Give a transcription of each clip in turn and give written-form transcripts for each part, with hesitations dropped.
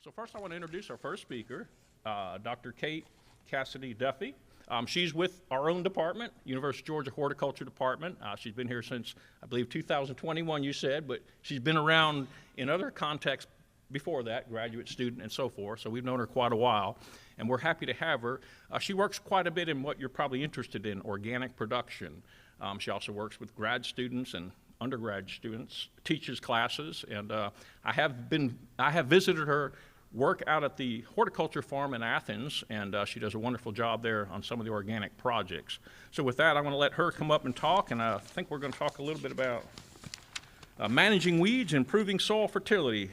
So first I want to introduce our first speaker, Dr. Kate Cassidy Duffy. She's with our own department, University of Georgia Horticulture Department. She's been here since, I believe, 2021, you said, but she's been around in other contexts before that, graduate student and so forth, so we've known her quite a while, and we're happy to have her. She works quite a bit in what you're probably interested in, organic production. She also works with grad students and undergrad students, teaches classes, and I have visited her work out at the horticulture farm in Athens, and she does a wonderful job there on some of the organic projects. So with that, I'm going to let her come up and talk, and I think we're going to talk a little bit about managing weeds, improving soil fertility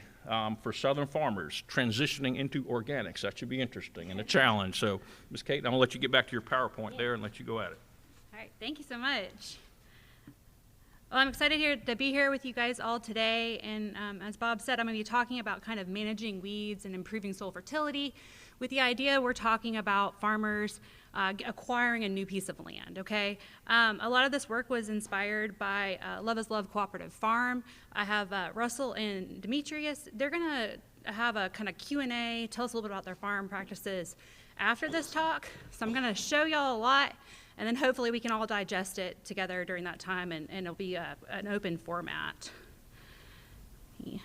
for southern farmers, transitioning into organics. That should be interesting and a challenge. So, Ms. Kate, I'm going to let you get back to your PowerPoint there and let you go at it. All right, thank you so much. Well, I'm excited to be here with you guys all today, and as Bob said, I'm going to be talking about kind of managing weeds and improving soil fertility with the idea we're talking about farmers acquiring a new piece of land, okay? A lot of this work was inspired by Love is Love Cooperative Farm. I have Russell and Demetrius. They're going to have a kind of Q&A, tell us a little bit about their farm practices after this talk. So I'm going to show y'all a lot, and then hopefully we can all digest it together during that time, and it'll be an open format. Yeah.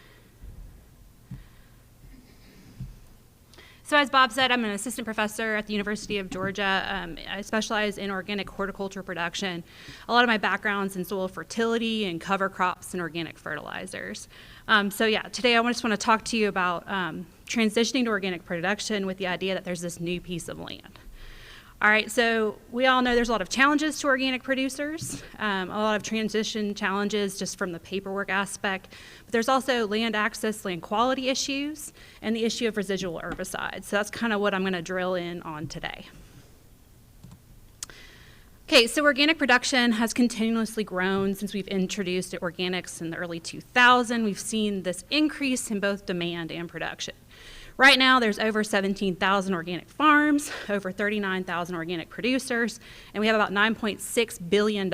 So as Bob said, I'm an assistant professor at the University of Georgia. I specialize in organic horticulture production. A lot of my background's in soil fertility and cover crops and organic fertilizers. Today I just want to talk to you about transitioning to organic production with the idea that there's this new piece of land. All right, so we all know there's a lot of challenges to organic producers, a lot of transition challenges just from the paperwork aspect, but there's also land access, land quality issues, and the issue of residual herbicides. So that's kind of what I'm going to drill in on today. Okay, so organic production has continuously grown since we've introduced organics in the early 2000s. We've seen this increase in both demand and production. Right now, there's over 17,000 organic farms, over 39,000 organic producers, and we have about $9.6 billion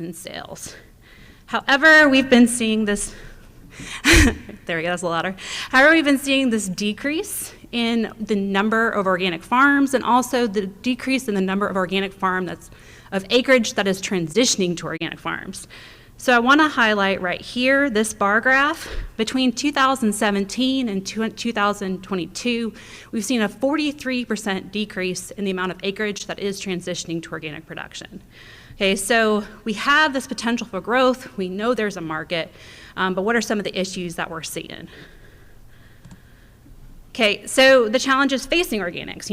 in sales. However, we've been seeing this, there we go, that's a little louder. However, we've been seeing this decrease in the number of organic farms and also the decrease in the number of organic of acreage that is transitioning to organic farms. So I want to highlight right here this bar graph. Between 2017 and 2022, we've seen a 43% decrease in the amount of acreage that is transitioning to organic production. Okay, so we have this potential for growth. We know there's a market, but what are some of the issues that we're seeing? Okay, so the challenges facing organics,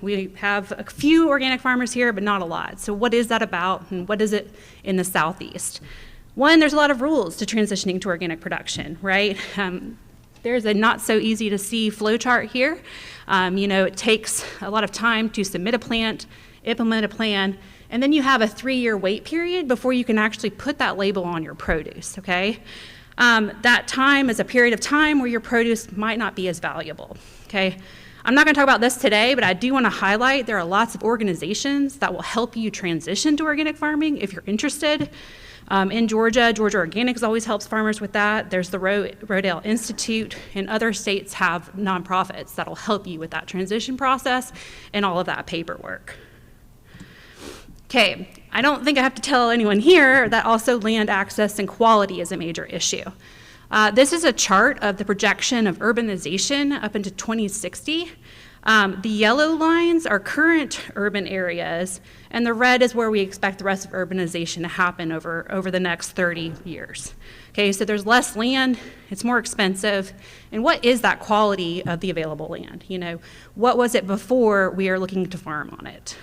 we have a few organic farmers here, but not a lot. So what is that about, and what is it in the Southeast? One, there's a lot of rules to transitioning to organic production, right? There's a not so easy to see flow chart here. It takes a lot of time to submit a plant, implement a plan, and then you have a 3-year wait period before you can actually put that label on your produce, okay? That time is a period of time where your produce might not be as valuable, okay? I'm not going to talk about this today, but I do want to highlight there are lots of organizations that will help you transition to organic farming if you're interested. In Georgia Organics always helps farmers with that. There's the Rodale Institute, and other states have nonprofits that'll help you with that transition process and all of that paperwork. Okay, I don't think I have to tell anyone here that also land access and quality is a major issue. This is a chart of the projection of urbanization up into 2060. The yellow lines are current urban areas, and the red is where we expect the rest of urbanization to happen over the next 30 years. Okay, so there's less land, it's more expensive, and what is that quality of the available land? What was it before we are looking to farm on it?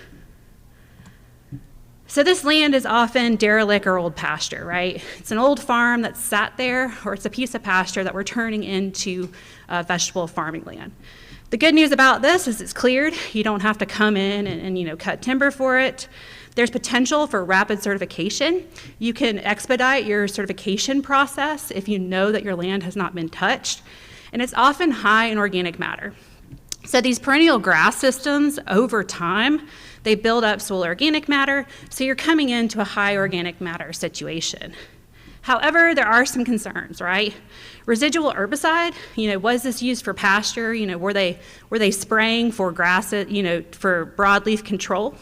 So this land is often derelict or old pasture, right? It's an old farm that's sat there, or it's a piece of pasture that we're turning into vegetable farming land. The good news about this is it's cleared. You don't have to come in and cut timber for it. There's potential for rapid certification. You can expedite your certification process if you know that your land has not been touched. And it's often high in organic matter. So these perennial grass systems, over time, they build up soil organic matter, so you're coming into a high organic matter situation. However, there are some concerns, right? Residual herbicide, was this used for pasture? Were they spraying for grass, for broadleaf control?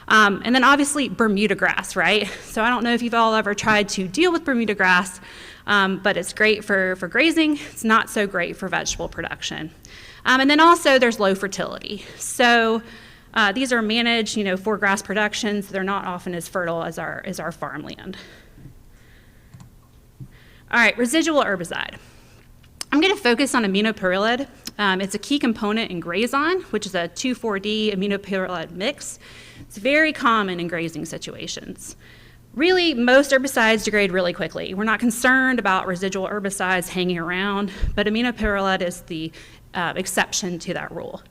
And then obviously Bermuda grass, right? So I don't know if you've all ever tried to deal with Bermuda grass, but it's great for grazing. It's not so great for vegetable production. And then also there's low fertility. So these are managed, for grass production, so they're not often as fertile as our farmland. All right, residual herbicide. I'm going to focus on aminopyrrolide. It's a key component in Grazon, which is a 2,4-D aminopyrrolide mix. It's very common in grazing situations. Really, most herbicides degrade really quickly. We're not concerned about residual herbicides hanging around, but aminopyrrolide is the exception to that rule.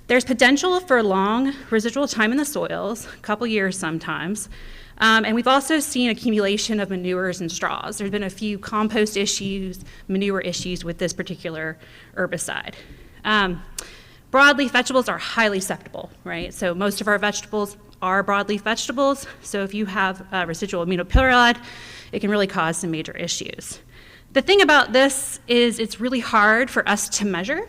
There's potential for long residual time in the soils, a couple years sometimes, and we've also seen accumulation of manures and straws. There's been a few compost issues, manure issues with this particular herbicide. Broadleaf vegetables are highly susceptible, right? So most of our vegetables are broadleaf vegetables, so if you have residual aminopyrrolide, it can really cause some major issues. The thing about this is it's really hard for us to measure.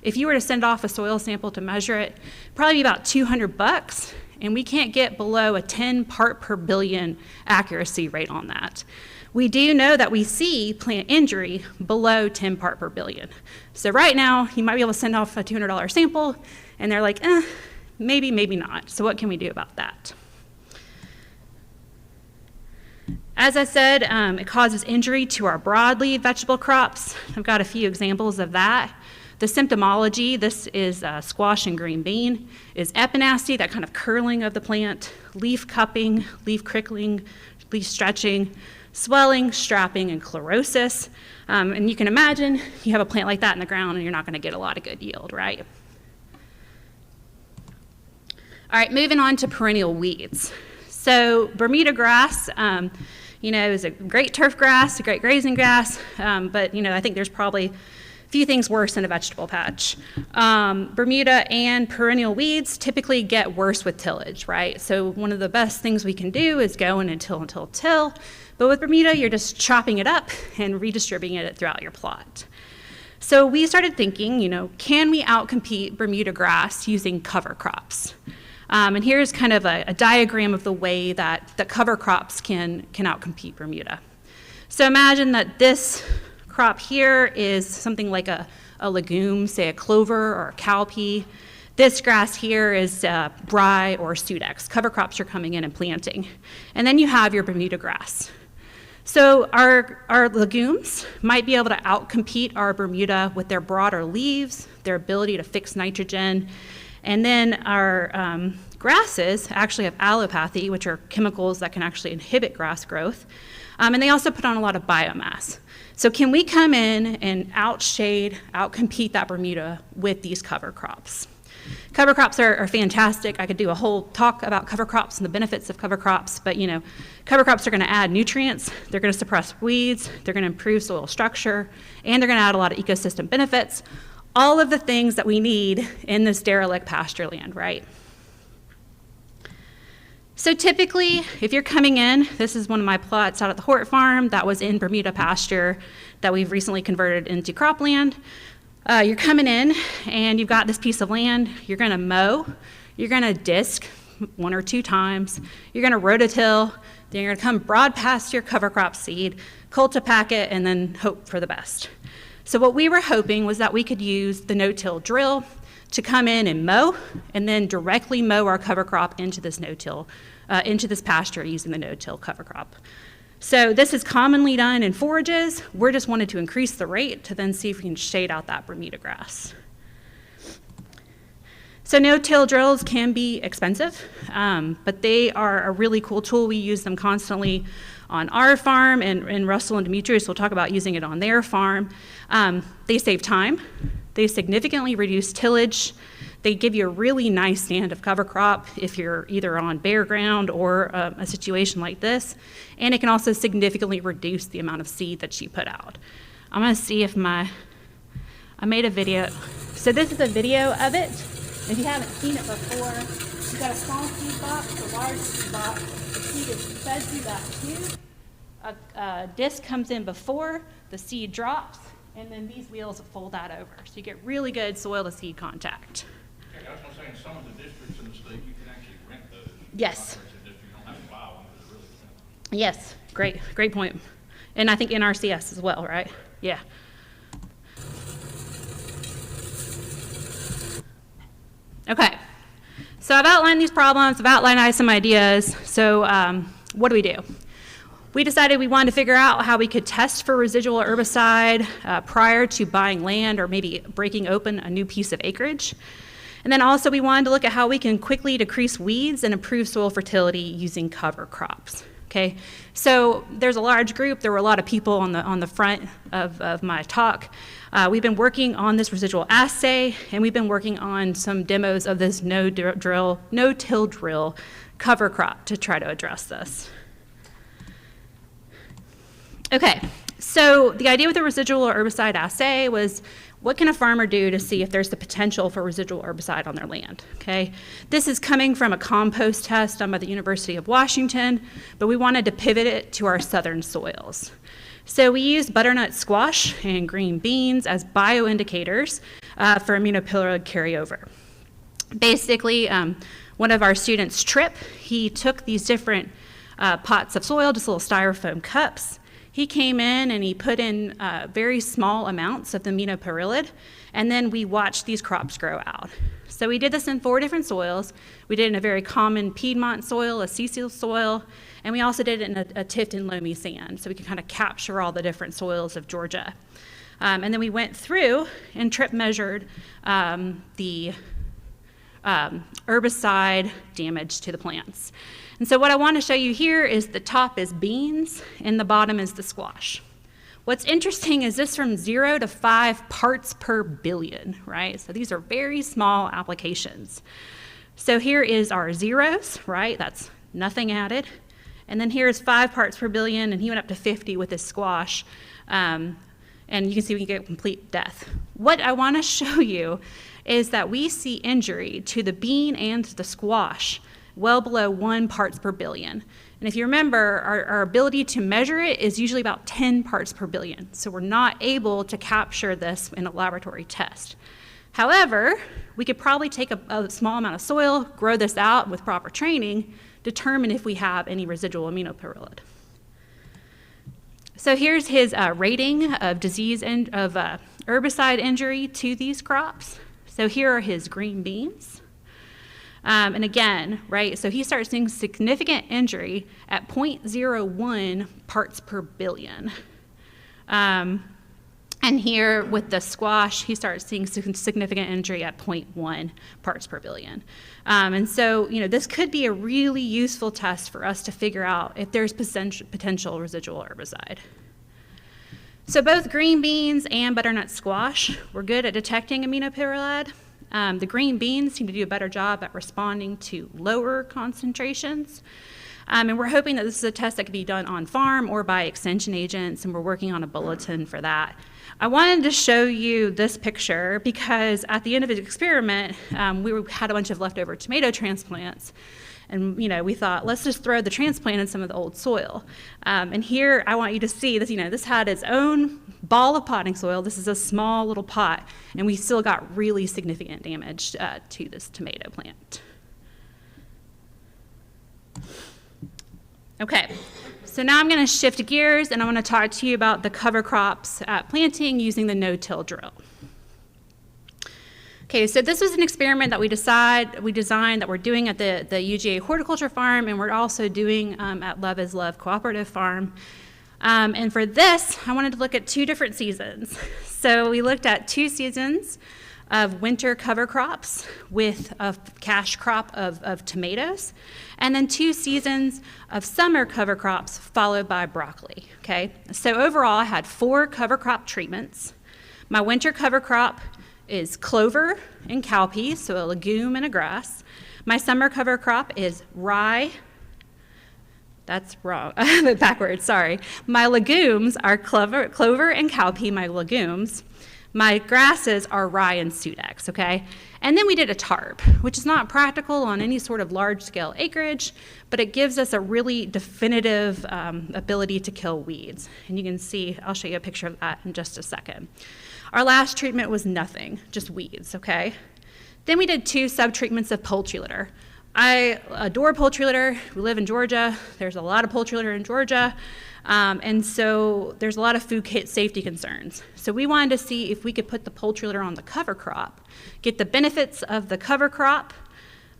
If you were to send off a soil sample to measure it, probably be about $200, and we can't get below a 10 part per billion accuracy rate on that. We do know that we see plant injury below 10 part per billion. So right now, you might be able to send off a $200 sample, and they're like, maybe, maybe not. So what can we do about that? As I said, it causes injury to our broadleaf vegetable crops. I've got a few examples of that. The symptomology, this is squash and green bean, is epinasty, that kind of curling of the plant, leaf cupping, leaf crickling, leaf stretching, swelling, strapping, and chlorosis. And you can imagine you have a plant like that in the ground and you're not going to get a lot of good yield, right? All right, moving on to perennial weeds. So Bermuda grass, is a great turf grass, a great grazing grass, but I think there's probably few things worse than a vegetable patch. Bermuda and perennial weeds typically get worse with tillage, right? So one of the best things we can do is go in and till. But with Bermuda, you're just chopping it up and redistributing it throughout your plot. So we started thinking, can we outcompete Bermuda grass using cover crops? And here's kind of a diagram of the way that the cover crops can outcompete Bermuda. So imagine that this crop here is something like a legume, say a clover or a cowpea. This grass here is rye or sudex. Cover crops are coming in and planting. And then you have your Bermuda grass. So our legumes might be able to outcompete our Bermuda with their broader leaves, their ability to fix nitrogen. And then our grasses actually have allopathy, which are chemicals that can actually inhibit grass growth. And they also put on a lot of biomass. So can we come in and outshade, outcompete that Bermuda with these cover crops? Cover crops are fantastic. I could do a whole talk about cover crops and the benefits of cover crops, but cover crops are going to add nutrients, they're going to suppress weeds, they're going to improve soil structure, and they're going to add a lot of ecosystem benefits. All of the things that we need in this derelict pasture land, right? So typically, if you're coming in, this is one of my plots out at the Hort Farm that was in Bermuda pasture that we've recently converted into cropland. You're coming in and you've got this piece of land, you're gonna mow, you're gonna disc 1 or 2 times, you're gonna rototill, then you're gonna come broad past your cover crop seed, cultipack it, and then hope for the best. So what we were hoping was that we could use the no-till drill to come in and mow, and then directly mow our cover crop into this no-till, into this pasture using the no-till cover crop. So this is commonly done in forages. We're just wanted to increase the rate to then see if we can shade out that Bermuda grass. So no-till drills can be expensive, but they are a really cool tool. We use them constantly on our farm, and Russell and Demetrius will talk about using it on their farm. They save time. They significantly reduce tillage. They give you a really nice stand of cover crop if you're either on bare ground or a situation like this. And it can also significantly reduce the amount of seed that you put out. I'm gonna see if I made a video. So this is a video of it. If you haven't seen it before, you've got a small seed box, a large seed box. The seed is fed through that tube. a disc comes in before, the seed drops, and then these wheels fold that over. So you get really good soil to seed contact. Yeah, I was going to say, in some of the districts in the state, you can actually rent those. Yes. You don't have to buy one, because it's really expensive. Yes, great point. And I think NRCS as well, right? Yeah. Okay, so I've outlined these problems, I've outlined some ideas. So what do? We decided we wanted to figure out how we could test for residual herbicide prior to buying land or maybe breaking open a new piece of acreage. And then also we wanted to look at how we can quickly decrease weeds and improve soil fertility using cover crops. Okay, so there's a large group. There were a lot of people on the front of my talk. We've been working on this residual assay, and we've been working on some demos of this no-till drill cover crop to try to address this. Okay, so the idea with the residual herbicide assay was, what can a farmer do to see if there's the potential for residual herbicide on their land, okay? This is coming from a compost test done by the University of Washington, but we wanted to pivot it to our southern soils. So we used butternut squash and green beans as bioindicators for immunopyramid carryover. Basically, one of our students, Tripp, he took these different pots of soil, just little styrofoam cups. He came in and he put in very small amounts of the immunopyramid, and then we watched these crops grow out. So we did this in 4 different soils. We did it in a very common Piedmont soil, a Cecil soil, and we also did it in a tipped and loamy sand, so we could kind of capture all the different soils of Georgia. And then we went through, and Tripp measured the herbicide damage to the plants. And so what I want to show you here is the top is beans and the bottom is the squash. What's interesting is this from 0 to 5 parts per billion, right? So these are very small applications. So here is our zeros, right? That's nothing added. And then here's 5 parts per billion, and he went up to 50 with his squash. And you can see we can get complete death. What I want to show you is that we see injury to the bean and the squash well below 1 parts per billion. And if you remember, our ability to measure it is usually about 10 parts per billion. So we're not able to capture this in a laboratory test. However, we could probably take a small amount of soil, grow this out with proper training, determine if we have any residual immunopyramid. So here's his rating of disease and of herbicide injury to these crops. So here are his green beans. And again, right, so he starts seeing significant injury at 0.01 parts per billion. And here with the squash, he starts seeing significant injury at 0.1 parts per billion. And so, this could be a really useful test for us to figure out if there's potential residual herbicide. So both green beans and butternut squash were good at detecting immunopyramid. The green beans seem to do a better job at responding to lower concentrations. And we're hoping that this is a test that can be done on farm or by extension agents, and we're working on a bulletin for that. I wanted to show you this picture because at the end of the experiment, we had a bunch of leftover tomato transplants. And we thought, let's just throw the transplant in some of the old soil. And here I want you to see this, this had its own ball of potting soil. This is a small little pot, and we still got really significant damage to this tomato plant. Okay, so now I'm going to shift gears, and I want to talk to you about the cover crops planting using the no-till drill. Okay, so this was an experiment that we designed that we're doing at the UGA Horticulture Farm, and we're also doing at Love is Love Cooperative Farm. And for this, I wanted to look at 2 different seasons. So we looked at 2 seasons of winter cover crops with a cash crop of tomatoes, and then 2 seasons of summer cover crops followed by broccoli, okay? So overall, I had 4 cover crop treatments. My winter cover crop is clover and cowpeas, so a legume and a grass. My summer cover crop is rye. That's wrong, backwards, sorry. My legumes are clover and cowpea, my legumes. My grasses are rye and sudex, okay? And then we did a tarp, which is not practical on any sort of large-scale acreage, but it gives us a really definitive ability to kill weeds. And you can see, I'll show you a picture of that in just a second. Our last treatment was nothing, just weeds, okay? Then we did 2 sub-treatments of poultry litter. I adore poultry litter. We live in Georgia. There's a lot of poultry litter in Georgia. And so there's a lot of food safety concerns. So we wanted to see if we could put the poultry litter on the cover crop, get the benefits of the cover crop,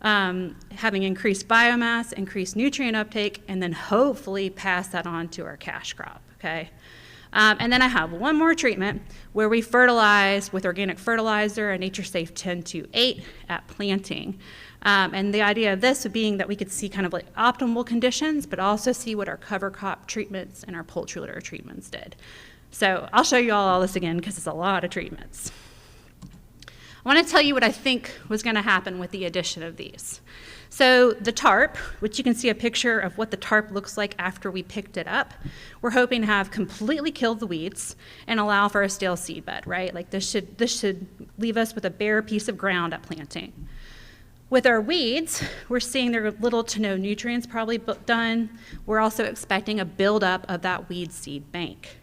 having increased biomass, increased nutrient uptake, and then hopefully pass that on to our cash crop, okay? And then I have one more treatment where we fertilize with organic fertilizer, a NatureSafe 10-8 at planting. And the idea of this being that we could see kind of like optimal conditions, but also see what our cover crop treatments and our poultry litter treatments did. So I'll show you all this again because it's a lot of treatments. I want to tell you what I think was going to happen with the addition of these. So the tarp, which you can see a picture of what the tarp looks like after we picked it up, we're hoping to have completely killed the weeds and allow for a stale seed bed, right? Like this should leave us with a bare piece of ground at planting. With our weeds, we're seeing there are little to no nutrients probably done. We're also expecting a buildup of that weed seed bank.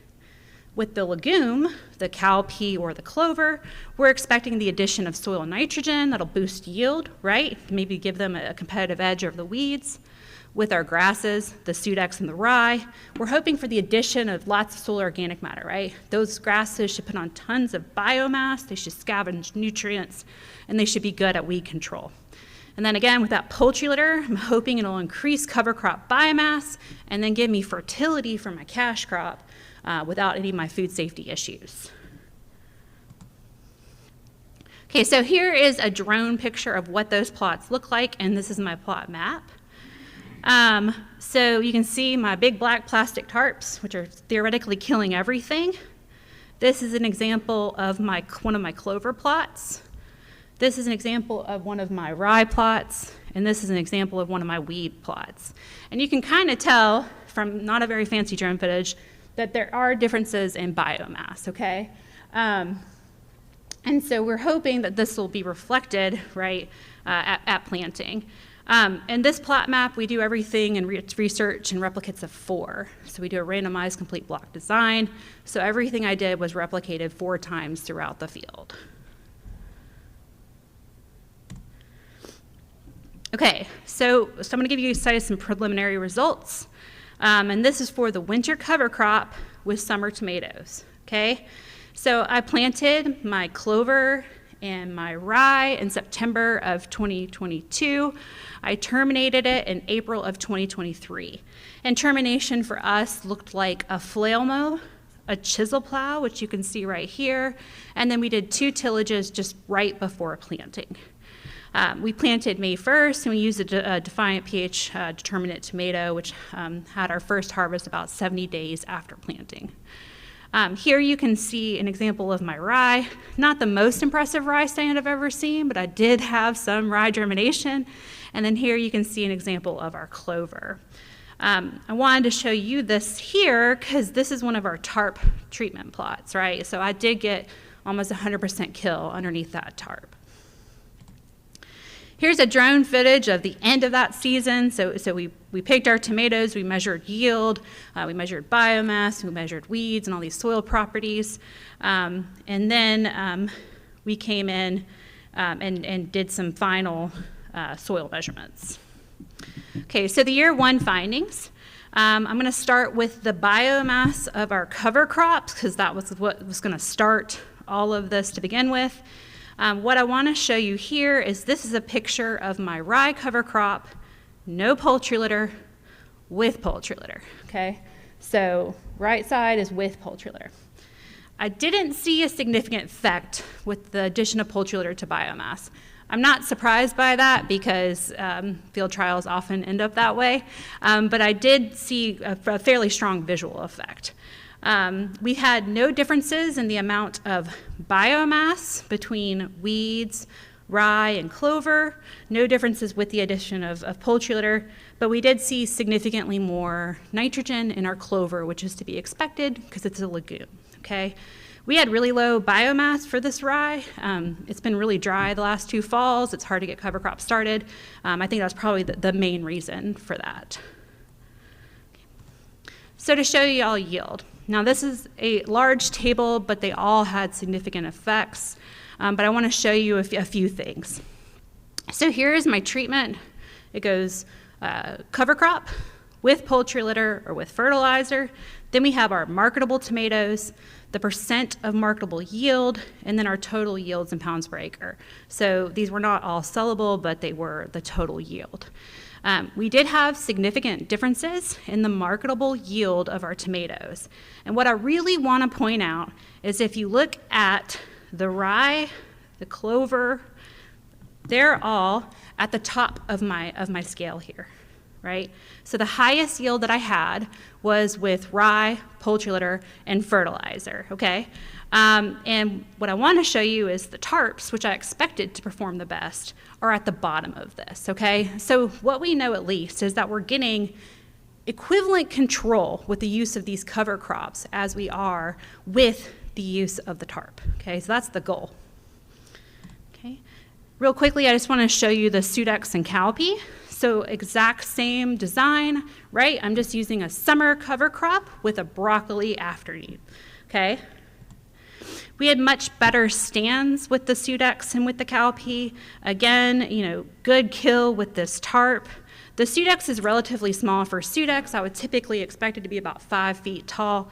With the legume, the cowpea or the clover, we're expecting the addition of soil nitrogen that'll boost yield, right? Maybe give them a competitive edge over the weeds. With our grasses, the sudex and the rye, we're hoping for the addition of lots of soil organic matter, right? Those grasses should put on tons of biomass, they should scavenge nutrients, and they should be good at weed control. And then again, with that poultry litter, I'm hoping it'll increase cover crop biomass and then give me fertility for my cash crop without any of my food safety issues. Okay, so here is a drone picture of what those plots look like, and this is my plot map. So you can see my big black plastic tarps, which are theoretically killing everything. This is an example of one of my clover plots. This is an example of one of my rye plots, and this is an example of one of my weed plots. And you can kind of tell from not a very fancy drone footage that there are differences in biomass, okay? And so we're hoping that this will be reflected, right, at planting. In this plot map, we do everything in research in replicates of 4. So we do a randomized complete block design. So everything I did was replicated 4 times throughout the field. Okay, so I'm going to give you guys some preliminary results. And this is for the winter cover crop with summer tomatoes, okay? So I planted my clover and my rye in September of 2022. I terminated it in April of 2023. And termination for us looked like a flail mow, a chisel plow, which you can see right here, and then we did 2 tillages just right before planting. We planted May 1st, and we used a Defiant pH determinate tomato, which had our first harvest about 70 days after planting. Here you can see an example of my rye. Not the most impressive rye stand I've ever seen, but I did have some rye germination. And then here you can see an example of our clover. I wanted to show you this here because this is one of our tarp treatment plots, right? So I did get almost 100% kill underneath that tarp. Here's a drone footage of the end of that season. So we picked our tomatoes, we measured yield, we measured biomass, we measured weeds and all these soil properties. And then we came in and did some final soil measurements. Okay, so the year 1 findings. I'm going to start with the biomass of our cover crops because that was what was going to start all of this to begin with. What I want to show you here is this is a picture of my rye cover crop, no poultry litter, with poultry litter, okay? So right side is with poultry litter. I didn't see a significant effect with the addition of poultry litter to biomass. I'm not surprised by that because field trials often end up that way, but I did see a fairly strong visual effect. We had no differences in the amount of biomass between weeds, rye, and clover, no differences with the addition of poultry litter, but we did see significantly more nitrogen in our clover, which is to be expected because it's a legume, okay? We had really low biomass for this rye. It's been really dry the last 2 falls. It's hard to get cover crops started. I think that's probably the main reason for that. So to show you all yield. Now this is a large table, but they all had significant effects. But I want to show you a few things. So here is my treatment. It goes cover crop with poultry litter or with fertilizer. Then we have our marketable tomatoes, the percent of marketable yield, and then our total yields in pounds per acre. So these were not all sellable, but they were the total yield. We did have significant differences in the marketable yield of our tomatoes. And what I really want to point out is if you look at the rye, the clover, they're all at the top of my scale here, right? So the highest yield that I had was with rye, poultry litter, and fertilizer, okay? And what I want to show you is the tarps, which I expected to perform the best, are at the bottom of this, okay? So what we know at least is that we're getting equivalent control with the use of these cover crops as we are with the use of the tarp, okay? So that's the goal, okay? Real quickly, I just want to show you the Sudex and cowpea. So exact same design, right? I'm just using a summer cover crop with a broccoli afternoon, okay? We had much better stands with the Sudex and with the cowpea. Again, you know, good kill with this tarp. The Sudex is relatively small for Sudex. I would typically expect it to be about 5 feet tall.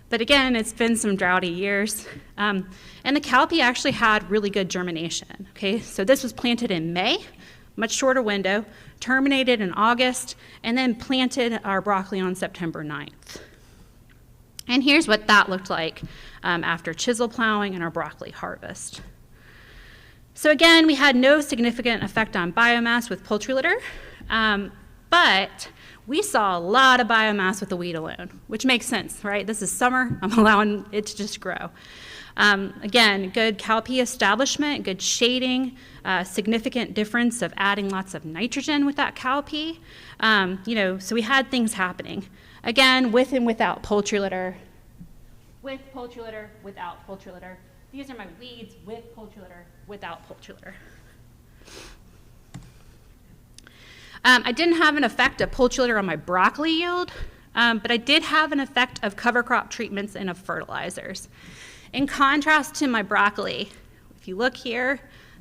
But again, it's been some droughty years. And the cowpea actually had really good germination, okay? So this was planted in May, much shorter window, terminated in August, and then planted our broccoli on September 9th. And here's what that looked like after chisel plowing and our broccoli harvest. So again, we had no significant effect on biomass with poultry litter, but we saw a lot of biomass with the wheat alone, which makes sense, right? This is summer, I'm allowing it to just grow. Again, good cowpea establishment, good shading, significant difference of adding lots of nitrogen with that cowpea. You know, so we had things happening. Again, with and without poultry litter, with poultry litter, without poultry litter. These are my weeds with poultry litter, without poultry litter. I didn't have an effect of poultry litter on my broccoli yield, but I did have an effect of cover crop treatments and of fertilizers. In contrast to my broccoli, if you look here,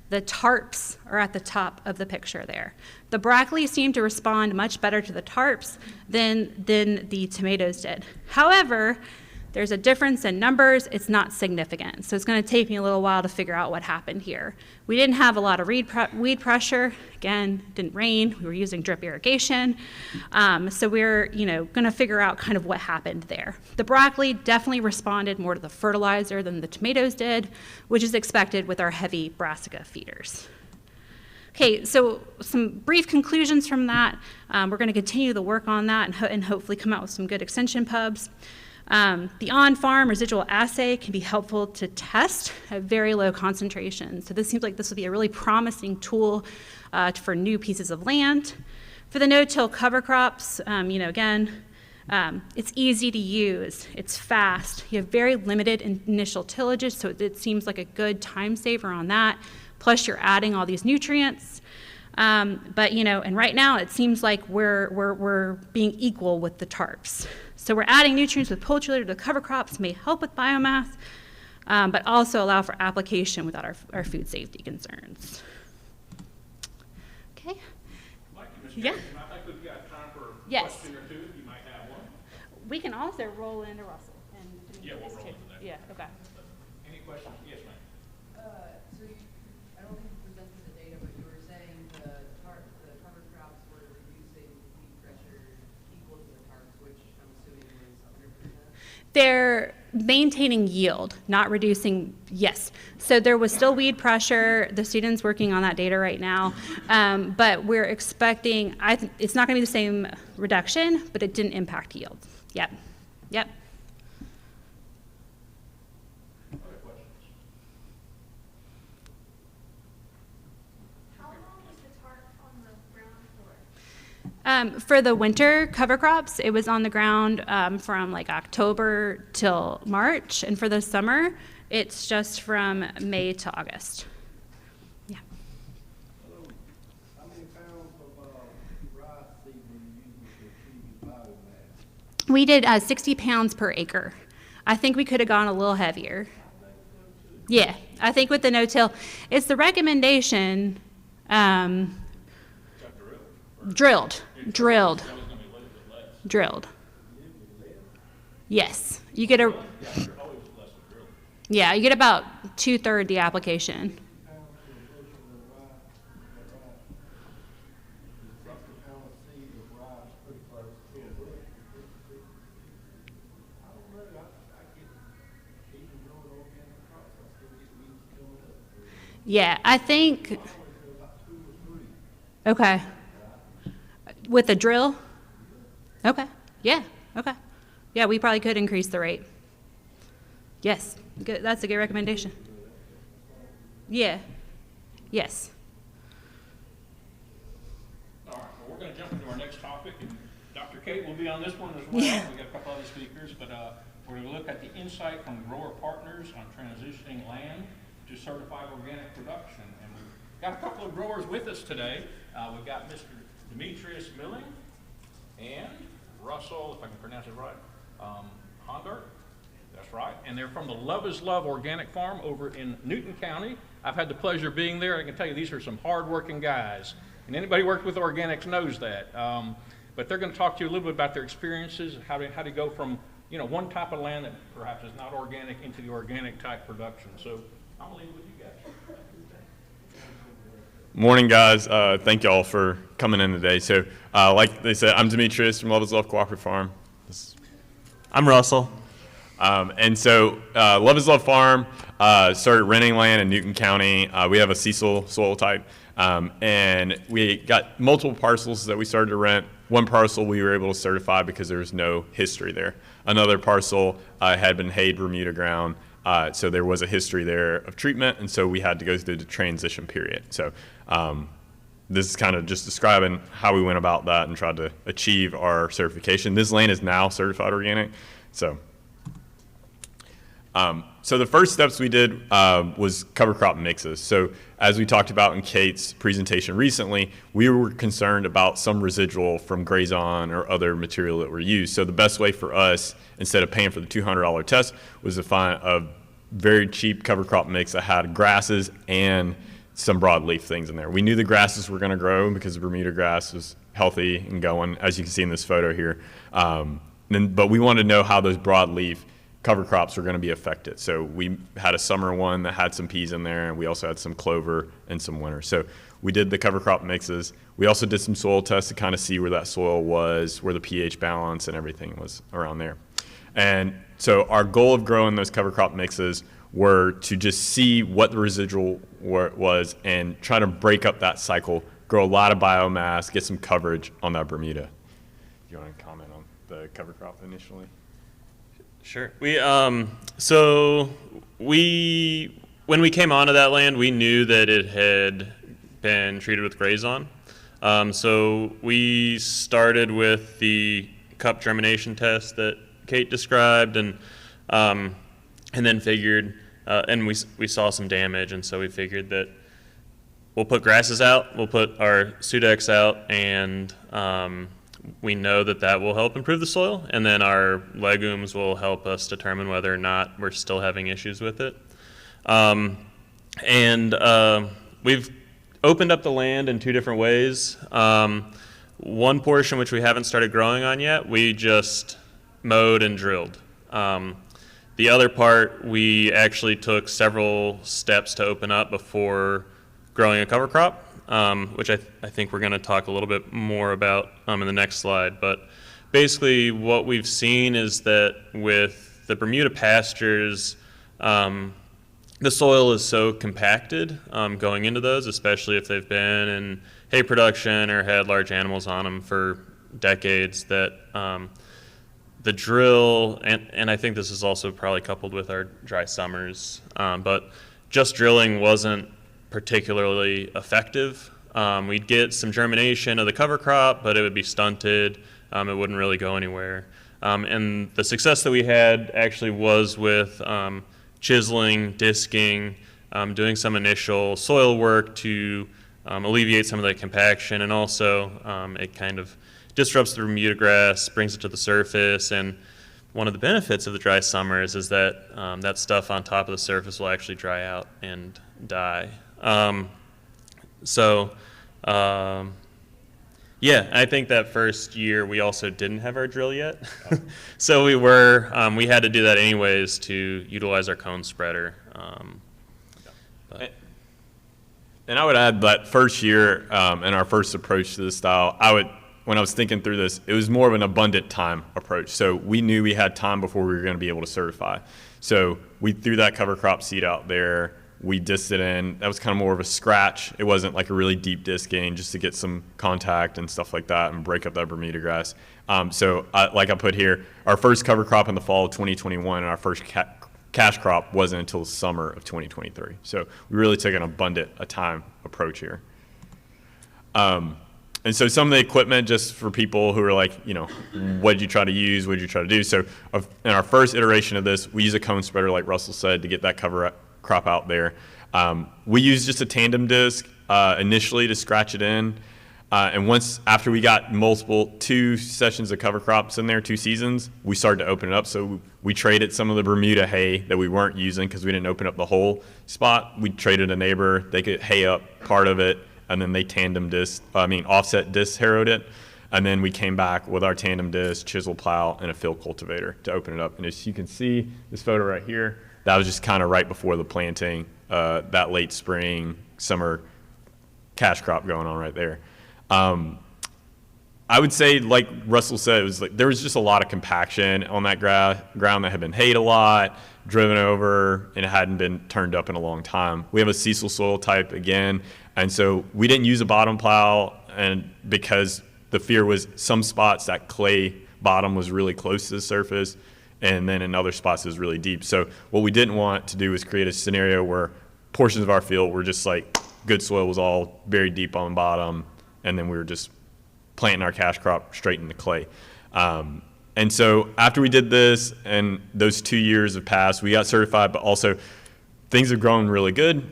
the tarps are at the top of the picture there. The broccoli seemed to respond much better to the tarps than the tomatoes did. However, there's a difference in numbers. It's not significant. So it's going to take me a little while to figure out what happened here. We didn't have a lot of weed pressure. Again, it didn't rain. We were using drip irrigation. So we're going to figure out kind of what happened there. The broccoli definitely responded more to the fertilizer than the tomatoes did, which is expected with our heavy brassica feeders. Okay, so some brief conclusions from that. We're going to continue the work on that and hopefully come out with some good extension pubs. The on-farm residual assay can be helpful to test at very low concentrations. So this seems like this would be a really promising tool for new pieces of land. For the no-till cover crops, again, it's easy to use, it's fast, you have very limited initial tillages, so it seems like a good time saver on that, plus you're adding all these nutrients. And right now it seems like we're being equal with the tarps. So we're adding nutrients with poultry litter to the cover crops, may help with biomass, but also allow for application without our food safety concerns. Okay. Thank you, Ms. Yeah. Jackson. I think we've got time for a Yes. question or two, if you might have one. We can also roll into Russell. And Yeah, we'll roll into that. Yeah, okay. Any questions? Yes, ma'am. I don't think you presented the data, but you were saying the cover crops were reducing weed pressure equal to the tarps, which I'm assuming was 100%. They're maintaining yield, not reducing, yes. So there was still weed pressure. The student's working on that data right now. But we're expecting, it's not gonna be the same reduction, but it didn't impact yield. Yep. Other questions? How long was the tarp on the ground for? For the winter cover crops, it was on the ground from like October till March, and for the summer, It's just from May to August. Yeah. How many pounds of rice seed were you using to achieve biomass? We did 60 pounds per acre. I think we could have gone a little heavier. Yeah, I think with the no-till, it's the recommendation, drilled. Yes, you get yeah, you get about 2/3 the application. Pounds to a bushel of rice, is that right? Is 60 pound of seed of rice pretty close to a bushel? I don't know, I get, even growing organic crops, I still get weeds coming up. Yeah, I think, I always do about 2 or 3. okay. With the drill? Okay, yeah, okay. Yeah, we probably could increase the rate. Yes, good, that's a good recommendation. Yeah, yes. All right, well, we're going to jump into our next topic, and Dr. Kate will be on this one as well. Yeah. We got a couple other speakers, but we're going to look at the insight from grower partners on transitioning land to certified organic production. And we've got a couple of growers with us today. We've got Mr. Demetrius Milling and Russell, if I can pronounce it right, Hondart. That's right. And they're from the Love is Love Organic Farm over in Newton County. I've had the pleasure of being there. I can tell you these are some hard-working guys. And anybody who worked with organics knows that. But they're going to talk to you a little bit about their experiences, how to go from, you know, one type of land that perhaps is not organic into the organic type production. So I'm going to leave it with you guys. Morning, guys. Thank y'all for coming in today. So, like they said, I'm Demetrius from Love is Love Cooperative Farm. I'm Russell. And so, Love is Love Farm started renting land in Newton County. We have a Cecil soil type, and we got multiple parcels that we started to rent. One parcel we were able to certify because there was no history there. Another parcel had been hayed Bermuda ground. So there was a history there of treatment, and so we had to go through the transition period. So this is kind of just describing how we went about that and tried to achieve our certification. This land is now certified organic. So the first steps we did was cover crop mixes. So as we talked about in Kate's presentation recently, we were concerned about some residual from Grazon or other material that were used. So the best way for us, instead of paying for the $200 test, was to find a very cheap cover crop mix that had grasses and some broadleaf things in there. We knew the grasses were going to grow because the Bermuda grass was healthy and going, as you can see in this photo here. But we wanted to know how those broadleaf cover crops were going to be affected. So we had a summer one that had some peas in there, and we also had some clover and some winter. So we did the cover crop mixes. We also did some soil tests to kind of see where that soil was, where the pH balance and everything was around there. And so our goal of growing those cover crop mixes were to just see what the residual was and try to break up that cycle, grow a lot of biomass, get some coverage on that Bermuda. Do you want to comment on the cover crop initially? Sure. When we came onto that land, we knew that it had been treated with Grazon. So we started with the cup germination test that Kate described, and then figured, and we saw some damage, and so we figured that we'll put grasses out, we'll put our Sudex out, and we know that will help improve the soil, and then our legumes will help us determine whether or not we're still having issues with it. We've opened up the land in two different ways. One portion, which we haven't started growing on yet, we just mowed and drilled. The other part, we actually took several steps to open up before growing a cover crop, which I think we're going to talk a little bit more about in the next slide. But basically what we've seen is that with the Bermuda pastures, the soil is so compacted going into those, especially if they've been in hay production or had large animals on them for decades, that the drill, and I think this is also probably coupled with our dry summers, but just drilling wasn't particularly effective. We'd get some germination of the cover crop, but it would be stunted. It wouldn't really go anywhere. And the success that we had actually was with chiseling, disking, doing some initial soil work to alleviate some of the compaction, and also it kind of disrupts the Bermuda grass, brings it to the surface, and one of the benefits of the dry summers is that that stuff on top of the surface will actually dry out and die. Yeah, I think that first year we also didn't have our drill yet. So we had to do that anyways to utilize our cone spreader. And I would add that first year and our first approach to this style, when I was thinking through this, it was more of an abundant time approach. So we knew we had time before we were going to be able to certify. So we threw that cover crop seed out there. We disced it in. That was kind of more of a scratch. It wasn't like a really deep disking, just to get some contact and stuff like that and break up that Bermuda grass. Like I put here, our first cover crop in the fall of 2021 and our first cash crop wasn't until the summer of 2023. So we really took an abundant time approach here. And so some of the equipment, just for people who are like, what did you try to use? What did you try to do? So in our first iteration of this, we use a cone spreader, like Russell said, to get that cover crop out there. We used just a tandem disc initially to scratch it in. And after we got two sessions of cover crops in there, 2 seasons, we started to open it up. So we traded some of the Bermuda hay that we weren't using because we didn't open up the whole spot. We traded a neighbor. They could hay up part of it, and then they offset disc harrowed it. And then we came back with our tandem disc, chisel plow, and a field cultivator to open it up. And as you can see, this photo right here, that was just kind of right before the planting, that late spring, summer cash crop going on right there. I would say, like Russell said, it was like there was just a lot of compaction on that ground that had been hayed a lot, driven over, and it hadn't been turned up in a long time. We have a Cecil soil type again, and so we didn't use a bottom plow, and because the fear was some spots that clay bottom was really close to the surface, and then in other spots it was really deep. So what we didn't want to do was create a scenario where portions of our field were just like good soil was all very deep on the bottom, and then we were just planting our cash crop straight in the clay. And so after we did this and those 2 years have passed, we got certified, but also things have grown really good.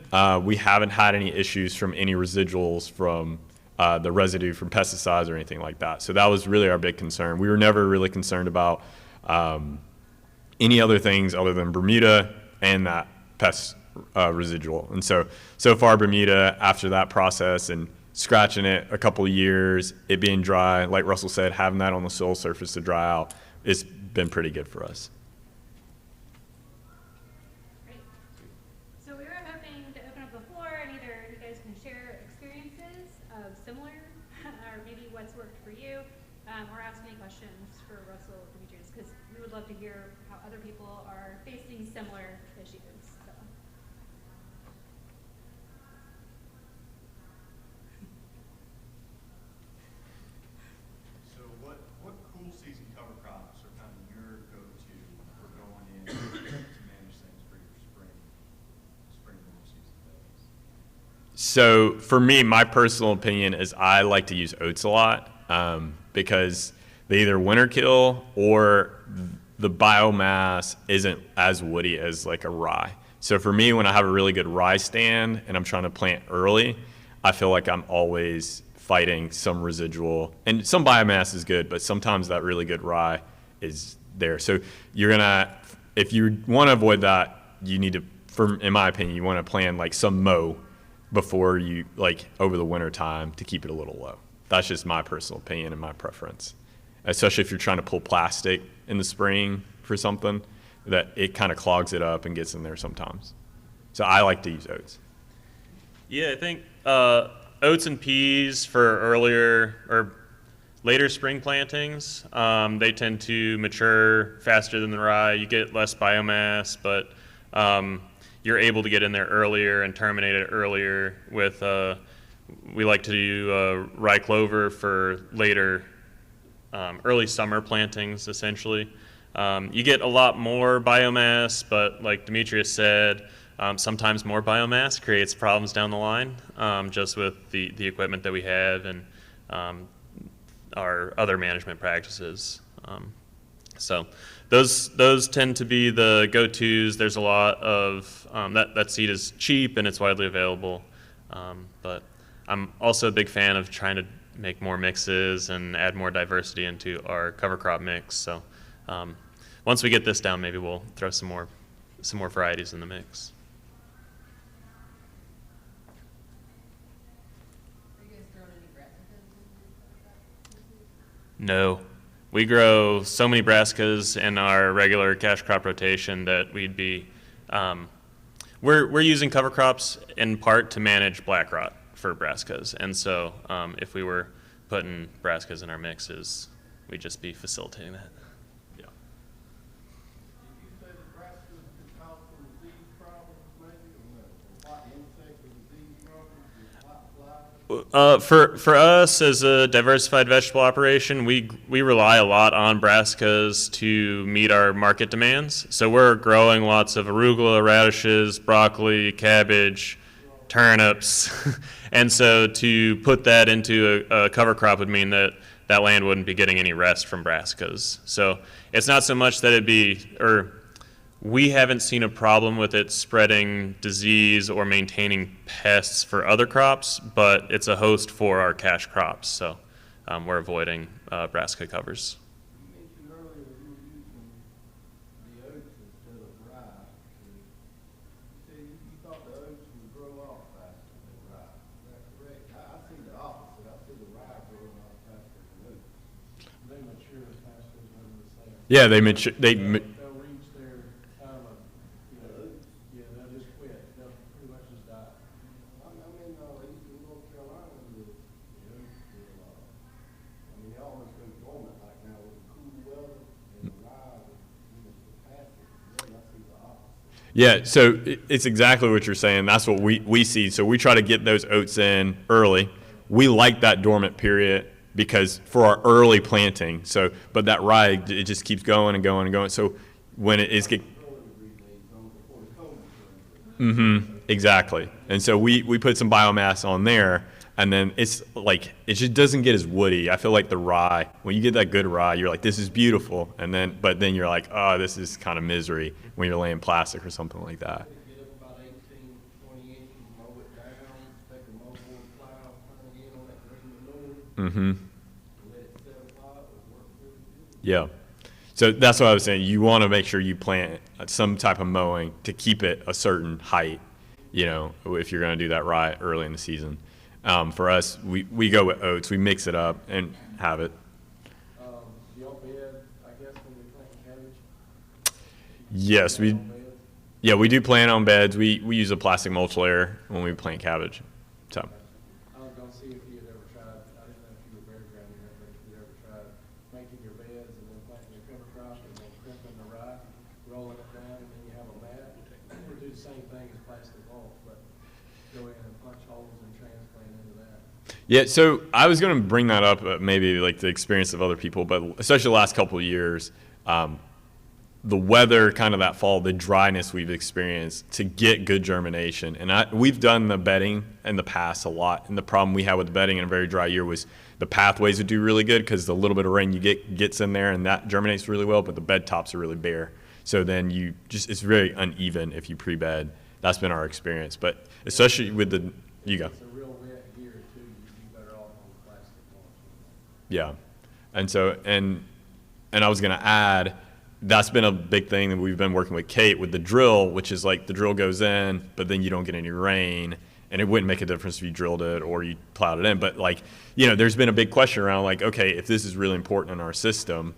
We haven't had any issues from any residuals from the residue from pesticides or anything like that. So that was really our big concern. We were never really concerned about any other things other than Bermuda and that pest residual. And so far Bermuda, after that process and scratching it a couple of years, it being dry, like Russell said, having that on the soil surface to dry out, it's been pretty good for us. Great. So we were hoping to open up the floor and either you guys can share experiences of similar or maybe what's worked for you, or ask any questions for Russell or Demetrius, because we would love to hear how other people are facing similar issues. So. So what cool season cover crops are kind of your go-to for going in to manage things for your spring season days? So for me, my personal opinion is I like to use oats a lot because they either winter kill or the biomass isn't as woody as like a rye. So for me, when I have a really good rye stand and I'm trying to plant early, I feel like I'm always fighting some residual, and some biomass is good, but sometimes that really good rye is there. So if you want to avoid that, you need to, in my opinion, you want to plan like some mow before you, like over the winter time, to keep it a little low. That's just my personal opinion and my preference. Especially if you're trying to pull plastic in the spring for something, that it kind of clogs it up and gets in there sometimes. So I like to use oats. Yeah, I think oats and peas for earlier or later spring plantings, they tend to mature faster than the rye. You get less biomass, but you're able to get in there earlier and terminate it earlier with, we like to do rye clover for later early summer plantings, essentially. You get a lot more biomass, but like Demetrius said, sometimes more biomass creates problems down the line, just with the equipment that we have and our other management practices. So those tend to be the go-tos. There's a lot of that seed is cheap and it's widely available. But I'm also a big fan of trying to make more mixes and add more diversity into our cover crop mix. So once we get this down, maybe we'll throw some more varieties in the mix. Are you guys throwing any brassicas in your No. We grow so many brassicas in our regular cash crop rotation that we'd be, we're using cover crops in part to manage black rot for brassicas. And so if we were putting brassicas in our mixes, we'd just be facilitating that. Yeah. You say the brassicas could cause some disease problems maybe, or no? Or what insect or disease problems, or what flies? For us as a diversified vegetable operation, we rely a lot on brassicas to meet our market demands. So we're growing lots of arugula, radishes, broccoli, cabbage, turnips. And so to put that into a cover crop would mean that that land wouldn't be getting any rest from brassicas. So it's not so much that we haven't seen a problem with it spreading disease or maintaining pests for other crops, but it's a host for our cash crops. So we're avoiding brassica covers. You mentioned earlier that you were using the oats instead of rye. You said you thought the oats would grow off faster than rye. Is that correct? I see the opposite. I see the rye growing off faster than oats. They mature faster than the same. Yeah, they mature. They'll reach their time of, yeah, they'll just quit. They'll pretty much just die. I'm in eastern North Carolina, the oats will, I mean, they almost go dormant like now with the cool weather and the rye, the passive. Then I see the opposite. Yeah, so it's exactly what you're saying. That's what we see. So we try to get those oats in early. We like that dormant period because for our early planting. So, but that rye, it just keeps going and going and going. So when it is exactly. And so we put some biomass on there, and then it's like it just doesn't get as woody. I feel like the rye, when you get that good rye, you're like, this is beautiful, but then you're like, oh, this is kind of misery when you're laying plastic or something like that. Get up about 18, 20 inches, mow it down, take a mower plow, turn it in on that green manure, let it settle out, it'll work really good. Yeah. So that's what I was saying. You want to make sure you plant some type of mowing to keep it a certain height, if you're going to do that right early in the season. For us, we go with oats. We mix it up and have it. Y'all bed, I guess, when you're planting cabbage? Yes, we do plant on beds. We use a plastic mulch layer when we plant cabbage. So. I was gonna see if you had ever tried, I didn't know if you were berry grounding or if you ever tried making your beds and then planting your cover crop and then crimping the rye, rolling it down, and then you have a mat. We do the same thing as plastic mulch, but go in and punch holes and transplant into that. Yeah, so I was going to bring that up, maybe like the experience of other people, but especially the last couple of years, the weather kind of that fall, the dryness we've experienced to get good germination. And we've done the bedding in the past a lot. And the problem we had with the bedding in a very dry year was the pathways would do really good because the little bit of rain you get gets in there and that germinates really well, but the bed tops are really bare. So then it's very uneven if you pre-bed. That's been our experience. But especially with you go. It's a real wet year too, you'd be better off on the plastic mulch. Yeah. And so, and I was going to add, that's been a big thing that we've been working with Kate with the drill, which is like the drill goes in, but then you don't get any rain, and it wouldn't make a difference if you drilled it or you plowed it in. But like, there's been a big question around like, okay, if this is really important in our system,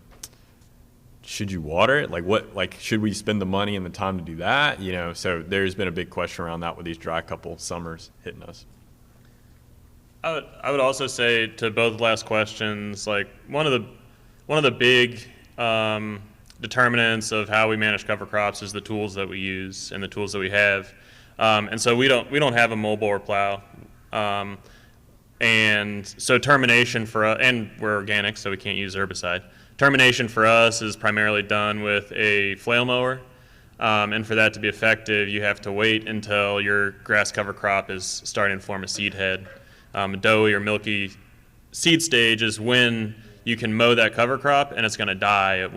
should you water it? Should we spend the money and the time to do that? So there's been a big question around that with these dry couple summers hitting us. I would also say to both last questions, like one of the big determinants of how we manage cover crops is the tools that we use and the tools that we have. And so we don't have a moldborer plow. And so termination for us, and we're organic, so we can't use herbicide. Termination for us is primarily done with a flail mower. And for that to be effective, you have to wait until your grass cover crop is starting to form a seed head. Doughy or milky seed stage is when you can mow that cover crop and it's going to die.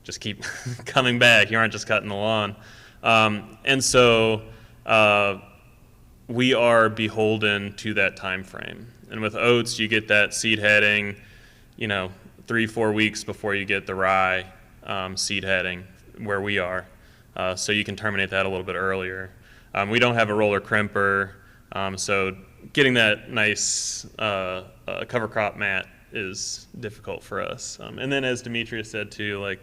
just keep coming back. You aren't just cutting the lawn. And so we are beholden to that time frame. And with oats, you get that seed heading, 3-4 weeks before you get the rye seed heading where we are. So you can terminate that a little bit earlier. We don't have a roller crimper, so getting that nice cover crop mat is difficult for us. And then as Demetrius said too,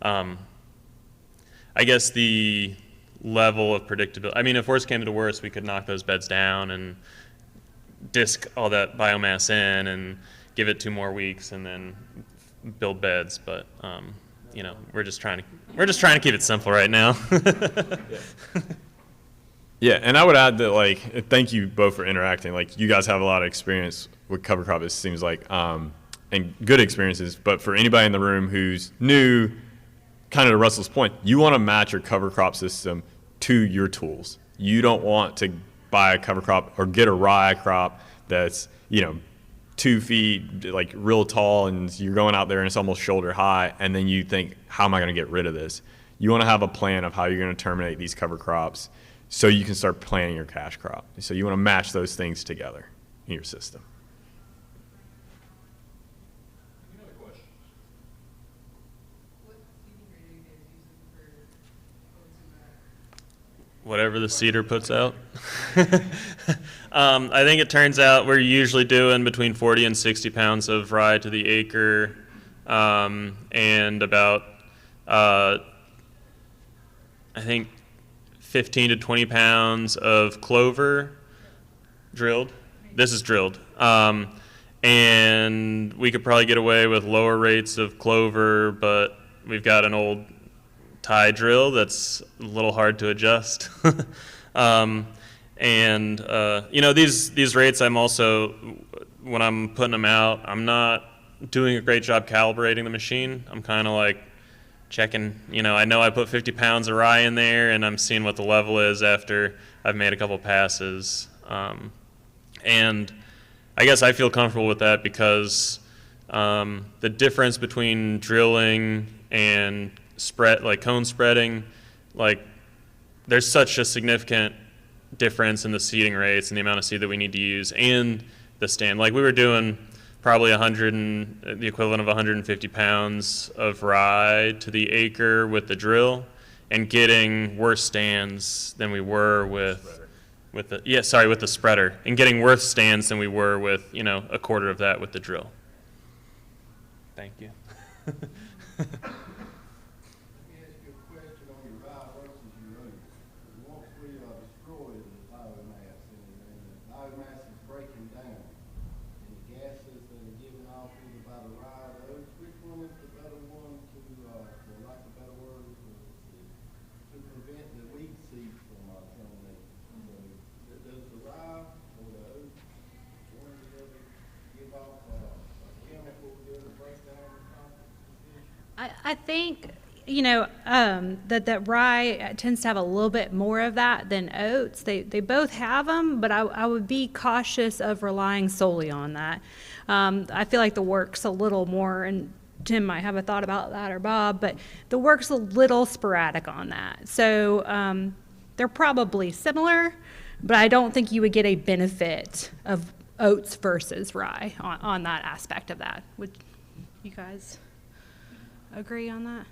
I guess the level of predictability, I mean, if worse came to worse, we could knock those beds down and disc all that biomass in and give it 2 more weeks and then build beds. But, we're just trying to keep it simple right now. Yeah, and I would add that, thank you both for interacting. You guys have a lot of experience with cover crop, it seems like, and good experiences. But for anybody in the room who's new, kind of to Russell's point, you want to match your cover crop system to your tools. You don't want to buy a cover crop or get a rye crop that's, 2 feet, real tall, and you're going out there and it's almost shoulder high, and then you think, how am I going to get rid of this? You want to have a plan of how you're going to terminate these cover crops so you can start planning your cash crop. So you want to match those things together in your system. Any other questions? What seeding rate are you guys using for oats and rye? Whatever the seeder puts out. I think it turns out we're usually doing between 40 and 60 pounds of rye to the acre, and about, I think, 15 to 20 pounds of clover drilled. This is drilled. And we could probably get away with lower rates of clover, but we've got an old tie drill that's a little hard to adjust. These rates, I'm also, when I'm putting them out, I'm not doing a great job calibrating the machine. I'm kind of checking, I know I put 50 pounds of rye in there and I'm seeing what the level is after I've made a couple passes. And I guess I feel comfortable with that because the difference between drilling and cone spreading, there's such a significant difference in the seeding rates and the amount of seed that we need to use and the stand. We were doing probably the equivalent of 150 pounds of rye to the acre with the drill, and getting worse stands than we were with the spreader, and getting worse stands than we were with a quarter of that with the drill. Thank you. Let me ask you a question on your rye versus your oats. Once we destroy the biomass and the biomass is breaking down, and the gases that are given off either by the rye or the oats, which one is the better one to, for lack of better word, to prevent the weed seed from terminating? So does the rye or the oats, one or the other, give off a chemical to break down the composition? I think, that rye tends to have a little bit more of that than oats. They both have them, but I would be cautious of relying solely on that. I feel like the work's a little more, and Tim might have a thought about that, or Bob, but the work's a little sporadic on that. So they're probably similar, but I don't think you would get a benefit of oats versus rye on that aspect of that. Would you guys agree on that?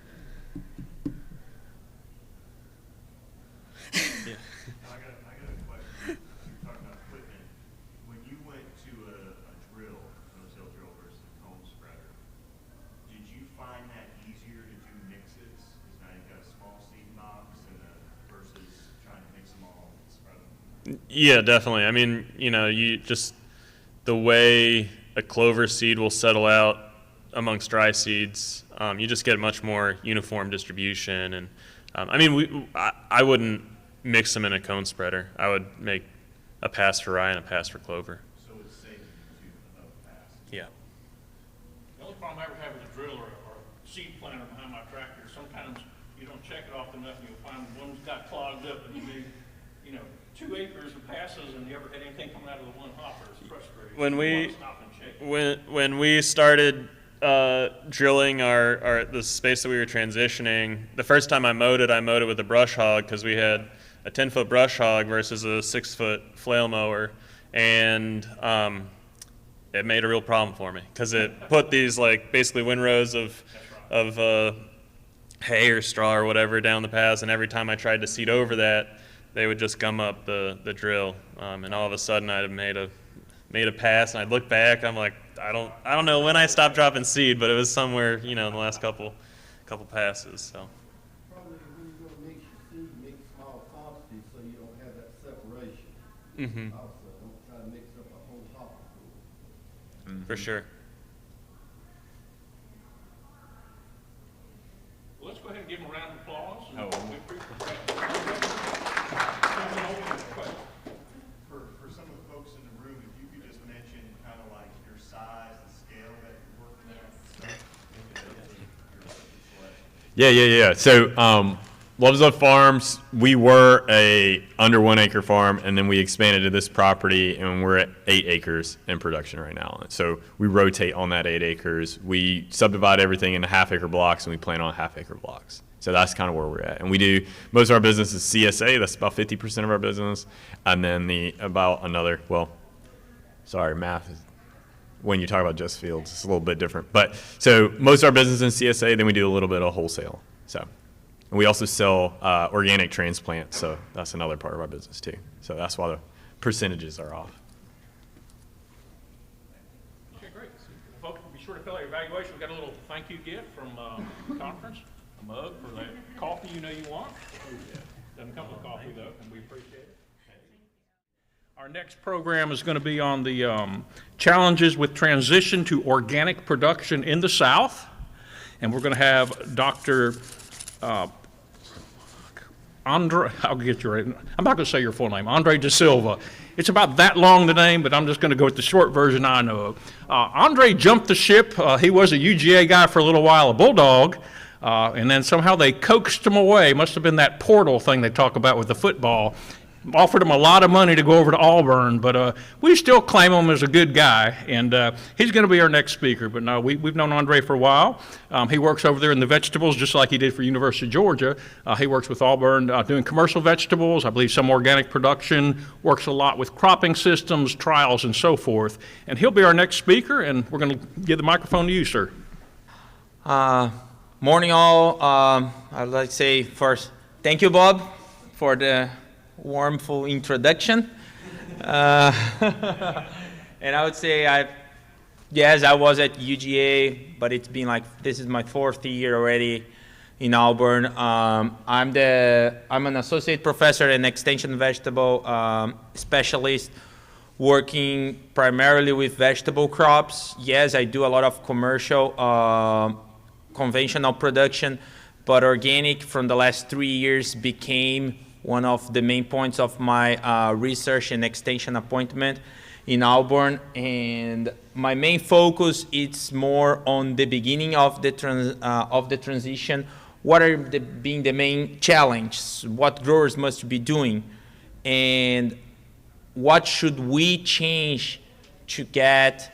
I got a question. You're talking about equipment. When you went to a drill, a no-till drill versus a cone spreader, did you find that easier to do mixes? Because now you've got a small seed box versus trying to mix them all and spread them? Yeah, definitely. I mean, you just, the way a clover seed will settle out amongst dry seeds, you just get much more uniform distribution. And I wouldn't mix them in a cone spreader. I would make a pass for rye and a pass for clover. So it's safe to do another pass? Yeah. The only problem I ever have with a drill or a seed planter behind my tractor, sometimes you don't check it often enough and you'll find one's got clogged up and you made, 2 acres of passes and you ever had anything coming out of the one hopper. It's frustrating. When You we- wanna stop and check. When we started drilling the space that we were transitioning. The first time I mowed it with a brush hog because we had a 10-foot brush hog versus a 6-foot flail mower, and it made a real problem for me because it put these like basically windrows of hay or straw or whatever down the paths, and every time I tried to seed over that, they would just gum up the drill, and all of a sudden I'd have made a pass, and I'd look back, I'm like, I don't know when I stopped dropping seed, but it was somewhere, in the last couple passes. So. Probably when you're gonna mix your seed, mix small quantities so you don't have that separation. Mm-hmm. Also, don't try to mix up a whole hopper pool. For sure. Well, let's go ahead and give them a round of applause. Oh. We appreciate it. For some of the folks in the room, if you could just mention kind of like your size, the scale that you're working at. Yeah. So, Love's Love Farms, we were a under 1 acre farm, and then we expanded to this property, and we're at 8 acres in production right now. So we rotate on that 8 acres. We subdivide everything into half-acre blocks, and we plant on half-acre blocks. So that's kind of where we're at. And we do, most of our business is CSA. That's about 50% of our business. And then math is, when you talk about just fields, it's a little bit different. But so most of our business is in CSA, then we do a little bit of wholesale. So. And we also sell organic transplants, so that's another part of our business too. So that's why the percentages are off. Okay, great. Folks, be sure to fill out your evaluation. We've got a little thank you gift from the conference, a mug for that coffee you know you want. Doesn't come with coffee though, and we appreciate it. Our next program is going to be on the challenges with transition to organic production in the South. And we're going to have Dr. Andre, I'll get you right. I'm not going to say your full name, Andre Da Silva. It's about that long, the name, but I'm just going to go with the short version I know of. Andre jumped the ship. He was a UGA guy for a little while, a bulldog, and then somehow they coaxed him away. Must have been that portal thing they talk about with the football. Offered him a lot of money to go over to Auburn, but we still claim him as a good guy, and he's going to be our next speaker. But no, we've known Andre for a while. He works over there in the vegetables, just like he did for University of Georgia. He works with Auburn doing commercial vegetables, I believe some organic production, works a lot with cropping systems, trials, and so forth. And he'll be our next speaker, and we're going to give the microphone to you, sir. Morning all. I'd like to say first, thank you, Bob, for the warmful introduction. And I would say I was at UGA, but it's been like, this is my 4th year already in Auburn. I'm an associate professor and extension vegetable specialist working primarily with vegetable crops. Yes, I do a lot of commercial, conventional production, but organic from the last 3 years became one of the main points of my research and extension appointment in Auburn. And my main focus is more on the beginning of the transition. What are being the main challenges? What growers must be doing? And what should we change to get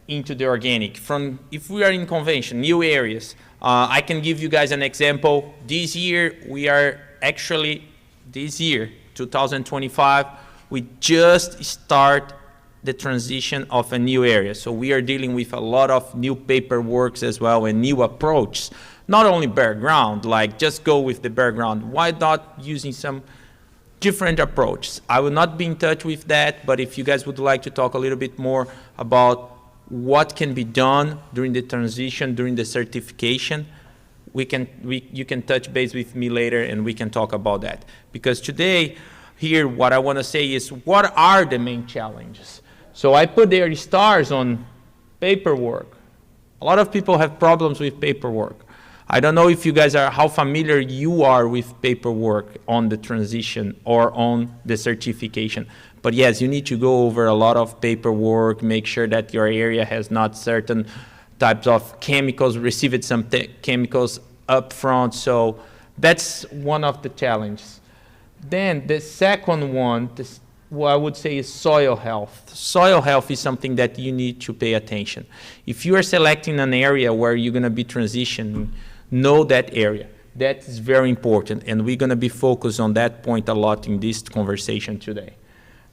into the organic? From, if we are in convention, new areas, I can give you guys an example. This year, we are actually, this year, 2025, we just start the transition of a new area. So we are dealing with a lot of new paperwork as well and new approaches. Not only bare ground, like just go with the bare ground. Why not using some different approaches? I will not be in touch with that, but if you guys would like to talk a little bit more about what can be done during the transition, during the certification, you can touch base with me later and we can talk about that. Because today, here, what I want to say is, what are the main challenges? So I put their stars on paperwork. A lot of people have problems with paperwork. I don't know if you guys are, how familiar you are with paperwork on the transition or on the certification. But yes, you need to go over a lot of paperwork, make sure that your area has not certain types of chemicals, received some chemicals up front. So that's one of the challenges. Then the second one, what I would say is soil health. Soil health is something that you need to pay attention. If you are selecting an area where you're going to be transitioning, know that area. That is very important, and we're going to be focused on that point a lot in this conversation today.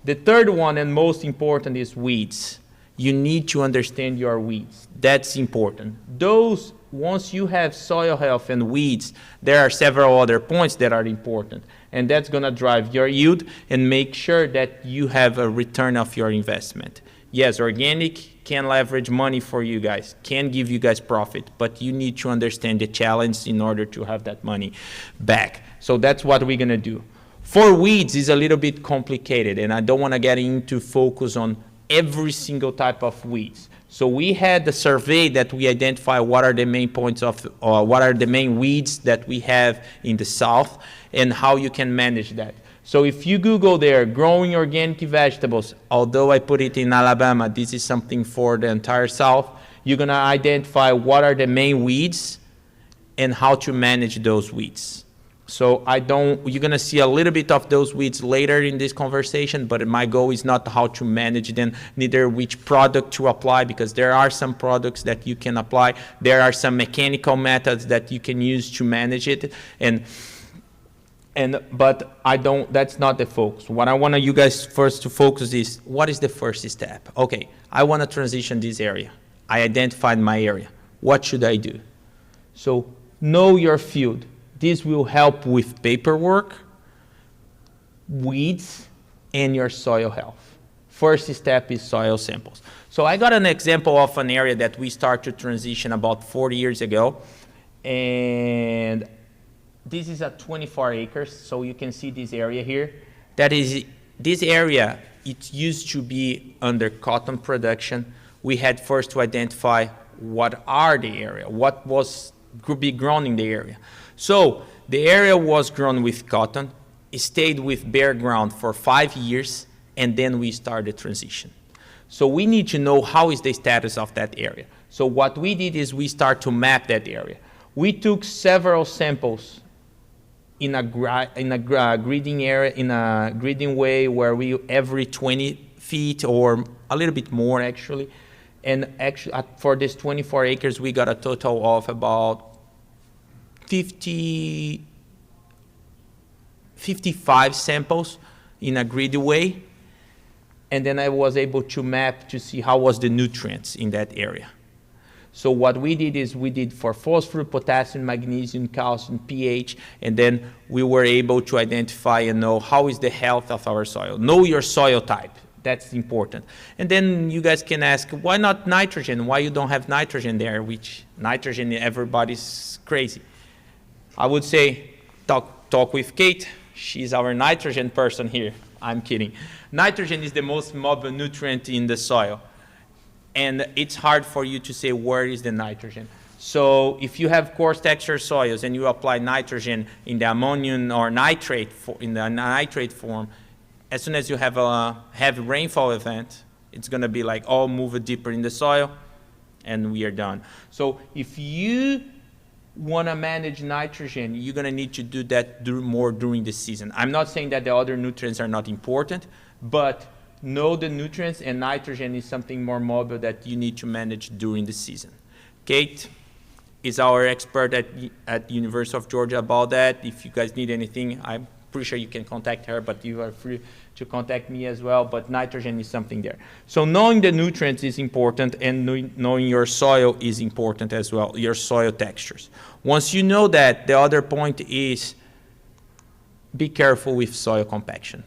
The third one and most important is weeds. You need to understand your weeds. That's important. Those, once you have soil health and weeds, there are several other points that are important, and that's going to drive your yield and make sure that you have a return of your investment. Yes, organic can leverage money for you guys, can give you guys profit, but you need to understand the challenge in order to have that money back. So that's what we're going to do. For weeds is a little bit complicated, and I don't want to get into focus on every single type of weeds. So we had the survey that we identify what are the main points of, what are the main weeds that we have in the South and how you can manage that. So if you Google there, growing organic vegetables, although I put it in Alabama, this is something for the entire South, you're going to identify what are the main weeds and how to manage those weeds. So you're going to see a little bit of those weeds later in this conversation, but my goal is not how to manage them, neither which product to apply, because there are some products that you can apply. There are some mechanical methods that you can use to manage it, but that's not the focus. What I want you guys first to focus is, what is the first step? Okay, I want to transition this area. I identified my area. What should I do? So know your field. This will help with paperwork, weeds, and your soil health. First step is soil samples. So I got an example of an area that we started to transition about 40 years ago, and this is at 24 acres, so you can see this area here. This area, it used to be under cotton production. We had first to identify what are the area, what could be grown in the area. So the area was grown with cotton, it stayed with bare ground for 5 years, and then we started transition. So we need to know how is the status of that area. So what we did is we start to map that area. We took several samples in a grading area, in a grading way where we every 20 feet or a little bit more actually. And actually for this 24 acres, we got a total of about 55 samples in a grid way. And then I was able to map to see how was the nutrients in that area. So what we did is we did for phosphorus, potassium, magnesium, calcium, pH, and then we were able to identify and know how is the health of our soil. Know your soil type. That's important. And then you guys can ask, why not nitrogen? Why you don't have nitrogen there? Which nitrogen, everybody's crazy. I would say, talk with Kate. She's our nitrogen person here. I'm kidding. Nitrogen is the most mobile nutrient in the soil. And it's hard for you to say where is the nitrogen. So if you have coarse texture soils and you apply nitrogen in the ammonium or nitrate in the nitrate form, as soon as you have a heavy rainfall event, it's going to be like all move deeper in the soil, and we are done. So if you want to manage nitrogen, you're going to need to do that more during the season. I'm not saying that the other nutrients are not important, but know the nutrients, and nitrogen is something more mobile that you need to manage during the season. Kate is our expert at University of Georgia about that. If you guys need anything, I'm pretty sure you can contact her, but you are free to contact me as well. But nitrogen is something there. So knowing the nutrients is important, and knowing your soil is important as well, your soil textures. Once you know that, the other point is be careful with soil compaction.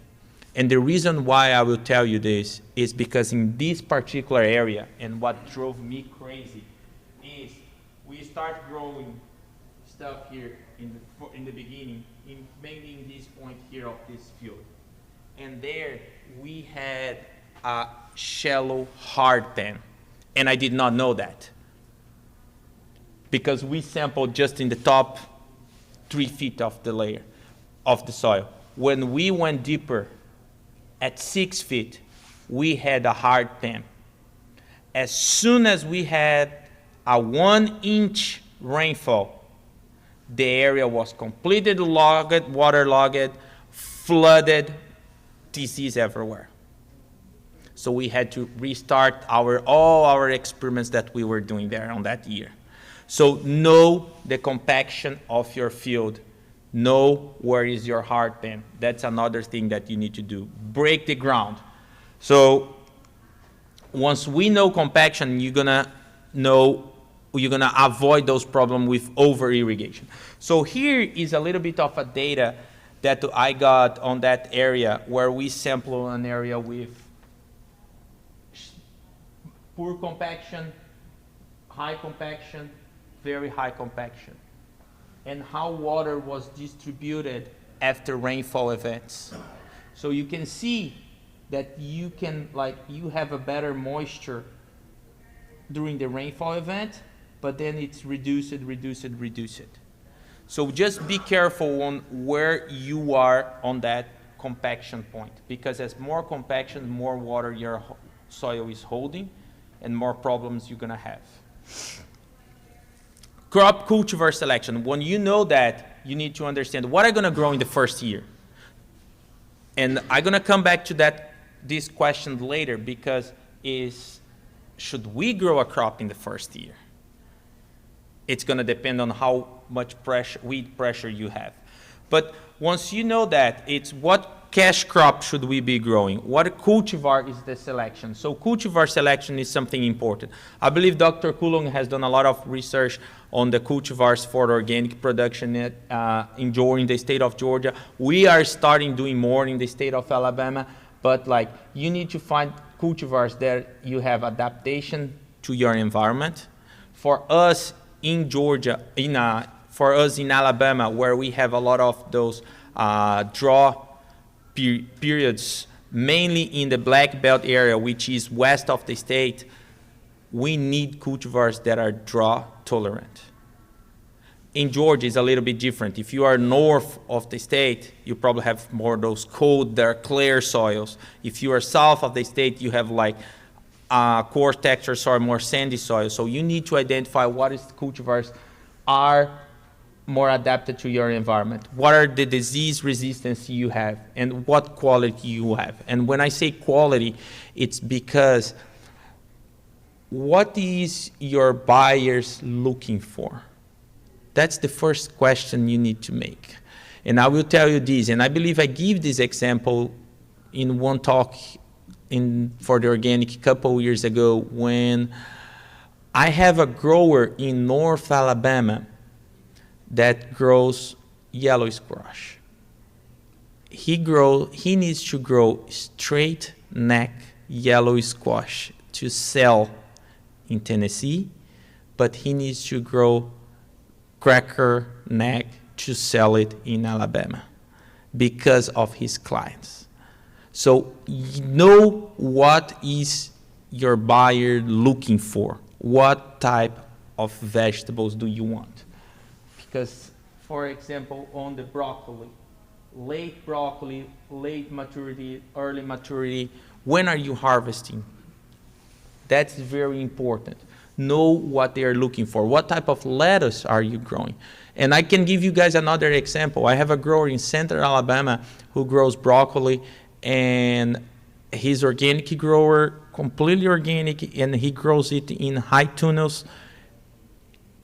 And the reason why I will tell you this is because in this particular area, and what drove me crazy, is we start growing stuff here in the beginning, mainly in this point here of this field. And there we had a shallow hard pan, and I did not know that because we sampled just in the top 3 feet of the layer of the soil. When we went deeper, at 6 feet, we had a hard pan. As soon as we had a 1-inch rainfall, the area was completely logged, waterlogged, flooded, disease everywhere. So we had to restart all our experiments that we were doing there on that year. So know the compaction of your field. Know where is your hard pan. That's another thing that you need to do. Break the ground. So once we know compaction, you're gonna avoid those problems with over irrigation. So here is a little bit of a data that I got on that area where we sample an area with poor compaction, high compaction, very high compaction, and how water was distributed after rainfall events. So you can see that you have a better moisture during the rainfall event, but then it's reduced. So just be careful on where you are on that compaction point, because as more compaction, more water your soil is holding, and more problems you're gonna have. Crop cultivar selection. When you know that, you need to understand what are gonna grow in the first year. And I'm gonna come back to this question later, because should we grow a crop in the first year? It's gonna depend on how much weed pressure you have. But once you know that, it's what cash crop should we be growing? What cultivar is the selection? So cultivar selection is something important. I believe Dr. Coulomb has done a lot of research on the cultivars for organic production in the state of Georgia. We are starting doing more in the state of Alabama, but you need to find cultivars that you have adaptation to your environment. For us in Georgia, for us in Alabama, where we have a lot of those drought periods, mainly in the Black Belt area, which is west of the state, we need cultivars that are drought tolerant. In Georgia, it's a little bit different. If you are north of the state, you probably have more of those cold, they're clear soils. If you are south of the state, you have coarse texture soil, more sandy soil. So you need to identify what cultivars are more adapted to your environment. What are the disease resistance you have, and what quality you have? And when I say quality, it's because what is your buyers looking for? That's the first question you need to make. And I will tell you this, and I believe I give this example in one talk for the organic a couple years ago, when I have a grower in North Alabama that grows yellow squash. He needs to grow straight neck yellow squash to sell in Tennessee, but he needs to grow cracker neck to sell it in Alabama because of his clients. So know what is your buyer looking for. What type of vegetables do you want? Because, for example, on the broccoli, late maturity, early maturity, when are you harvesting? That's very important. Know what they are looking for. What type of lettuce are you growing? And I can give you guys another example. I have a grower in Central Alabama who grows broccoli, and he's organic grower, completely organic, and he grows it in high tunnels.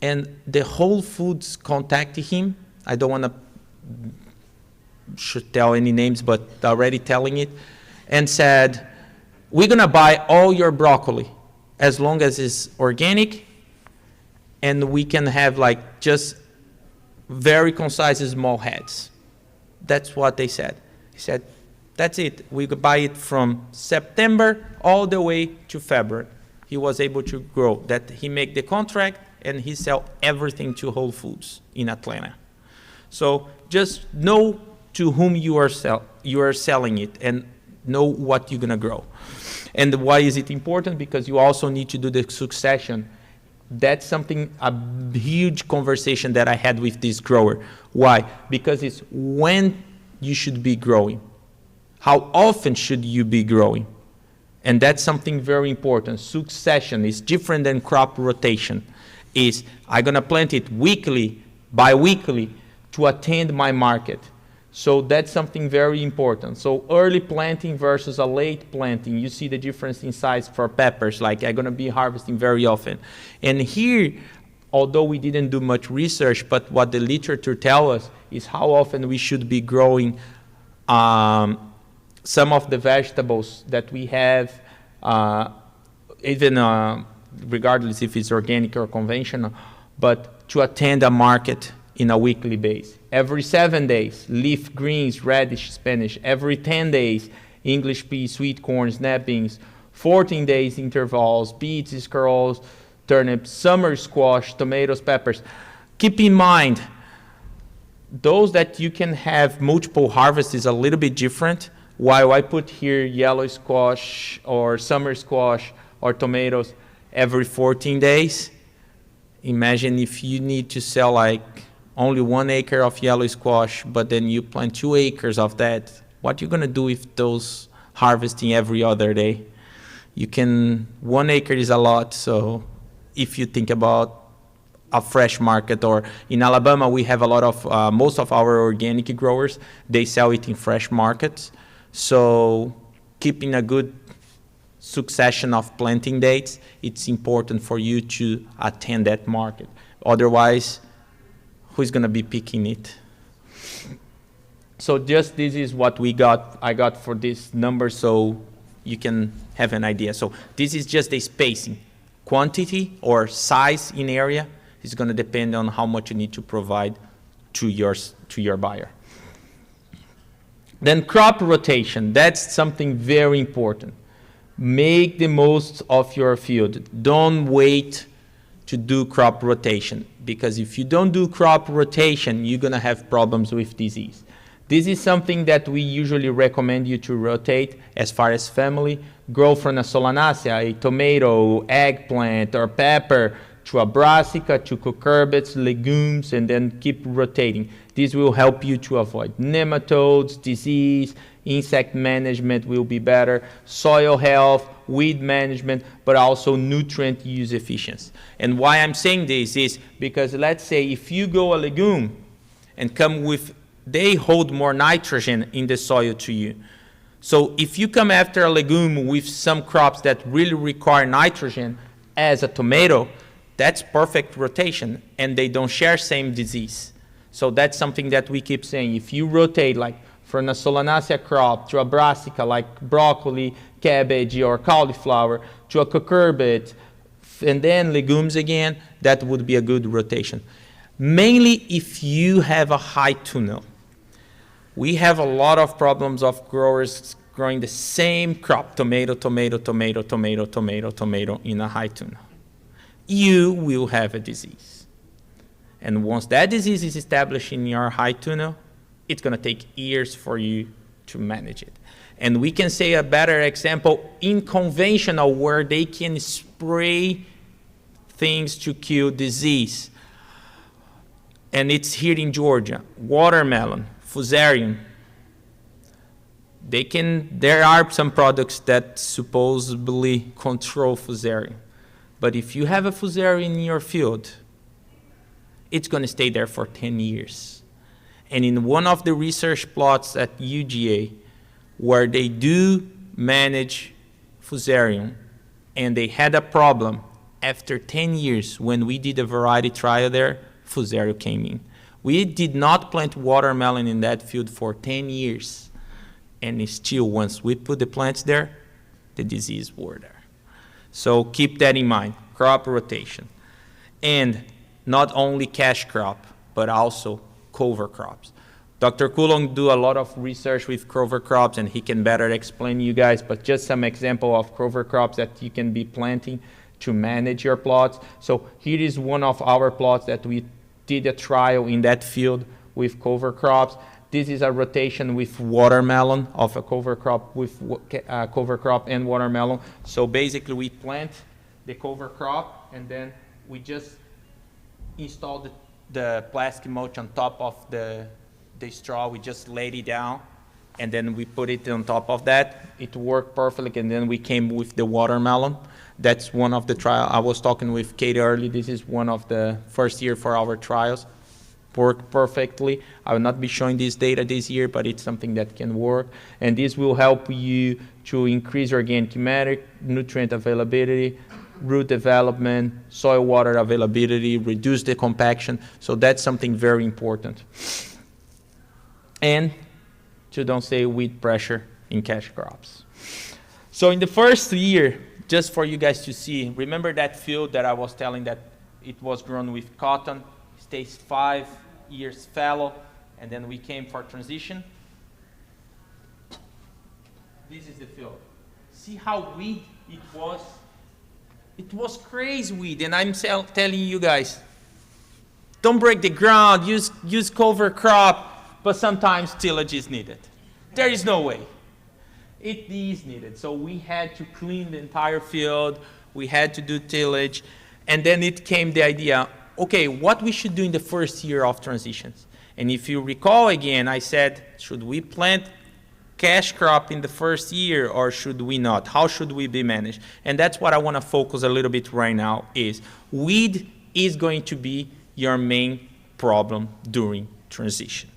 And the Whole Foods contacted him. I don't want to tell any names, but already telling it, and said, we're going to buy all your broccoli as long as it's organic, and we can have just very concise small heads. That's what they said. He said, that's it. We could buy it from September all the way to February. He was able to grow that. He make the contract, and he sell everything to Whole Foods in Atlanta. So just know to whom you are selling it, and know what you're gonna grow. And why is it important? Because you also need to do the succession. That's a huge conversation that I had with this grower. Why? Because it's when you should be growing. How often should you be growing? And that's something very important. Succession is different than crop rotation. I'm gonna plant it weekly, bi-weekly, to attend my market. So that's something very important. So early planting versus a late planting, you see the difference in size for peppers, like I'm gonna be harvesting very often. And here, although we didn't do much research, but what the literature tells us is how often we should be growing some of the vegetables that we have, even regardless if it's organic or conventional, but to attend a market in a weekly basis. Every 7 days, leaf greens, radish, Spanish. Every 10 days, English peas, sweet corn, snap beans. 14 days intervals, beets, squirrels, turnips, summer squash, tomatoes, peppers. Keep in mind, those that you can have multiple harvests is a little bit different. While I put here yellow squash or summer squash or tomatoes every 14 days, imagine if you need to sell like only 1 acre of yellow squash, but then you plant 2 acres of that. What you gonna do with those harvesting every other day? 1 acre is a lot, so if you think about a fresh market, or in Alabama, we have a lot of, most of our organic growers, they sell it in fresh markets. So keeping a good succession of planting dates, it's important for you to attend that market. Otherwise, who's gonna be picking it? So just this is what I got for this number, so you can have an idea. So this is just a spacing. Quantity or size in area is gonna depend on how much you need to provide to your buyer. Then crop rotation, that's something very important. Make the most of your field. Don't wait to do crop rotation, because if you don't do crop rotation, you're gonna have problems with disease. This is something that we usually recommend you to rotate as far as family. Grow from a Solanacea, a tomato, eggplant, or pepper, to a brassica, to cucurbits, legumes, and then keep rotating. This will help you to avoid nematodes, disease, insect management will be better, soil health, weed management, but also nutrient use efficiency. And why I'm saying this is because let's say if you go a legume and come with, they hold more nitrogen in the soil to you. So if you come after a legume with some crops that really require nitrogen, as a tomato, that's perfect rotation, and they don't share same disease. So that's something that we keep saying. If you rotate like from a Solanacea crop to a brassica like broccoli, cabbage, or cauliflower, to a cucurbit, and then legumes again, that would be a good rotation. Mainly if you have a high tunnel. We have a lot of problems of growers growing the same crop, tomato, tomato, tomato, tomato, tomato, tomato, in a high tunnel. You will have a disease. And once that disease is established in your high tunnel, it's gonna take years for you to manage it. And we can say a better example in conventional, where they can spray things to kill disease. And it's here in Georgia, watermelon, fusarium. There are some products that supposedly control fusarium. But if you have a fusarium in your field, it's gonna stay there for 10 years. And in one of the research plots at UGA, where they do manage fusarium, and they had a problem, after 10 years, when we did a variety trial there, fusarium came in. We did not plant watermelon in that field for 10 years. And still, once we put the plants there, the disease were there. So keep that in mind, crop rotation. And not only cash crop, but also cover crops. Dr. Coulomb do a lot of research with cover crops, and he can better explain you guys, but just some example of cover crops that you can be planting to manage your plots. So here is one of our plots that we did a trial in that field with cover crops. This is a rotation with watermelon, of a cover crop with cover crop and watermelon. So basically we plant the cover crop, and then we just install the plastic mulch on top of the straw. We just laid it down, and then we put it on top of that. It worked perfectly, and then we came with the watermelon. That's one of the trials. I was talking with Kate early. This is one of the first year for our trials. work perfectly. I will not be showing this data this year, but it's something that can work. And this will help you to increase organic matter, nutrient availability, root development, soil water availability, reduce the compaction. So that's something very important. And to don't say weed pressure in cash crops. So in the first year, just for you guys to see, remember that field that I was telling that it was grown with cotton, stays 5 years fallow, and then we came for transition. This is the field. See how weed it was? It was crazy weed, and I'm telling you guys, don't break the ground, use cover crop, but sometimes tillage is needed. There is no way. It is needed. So we had to clean the entire field, we had to do tillage, and then it came the idea, okay, what we should do in the first year of transitions. And if you recall again, I said, should we plant cash crop in the first year or should we not? How should we be managed? And that's what I want to focus a little bit right now is weed is going to be your main problem during transition.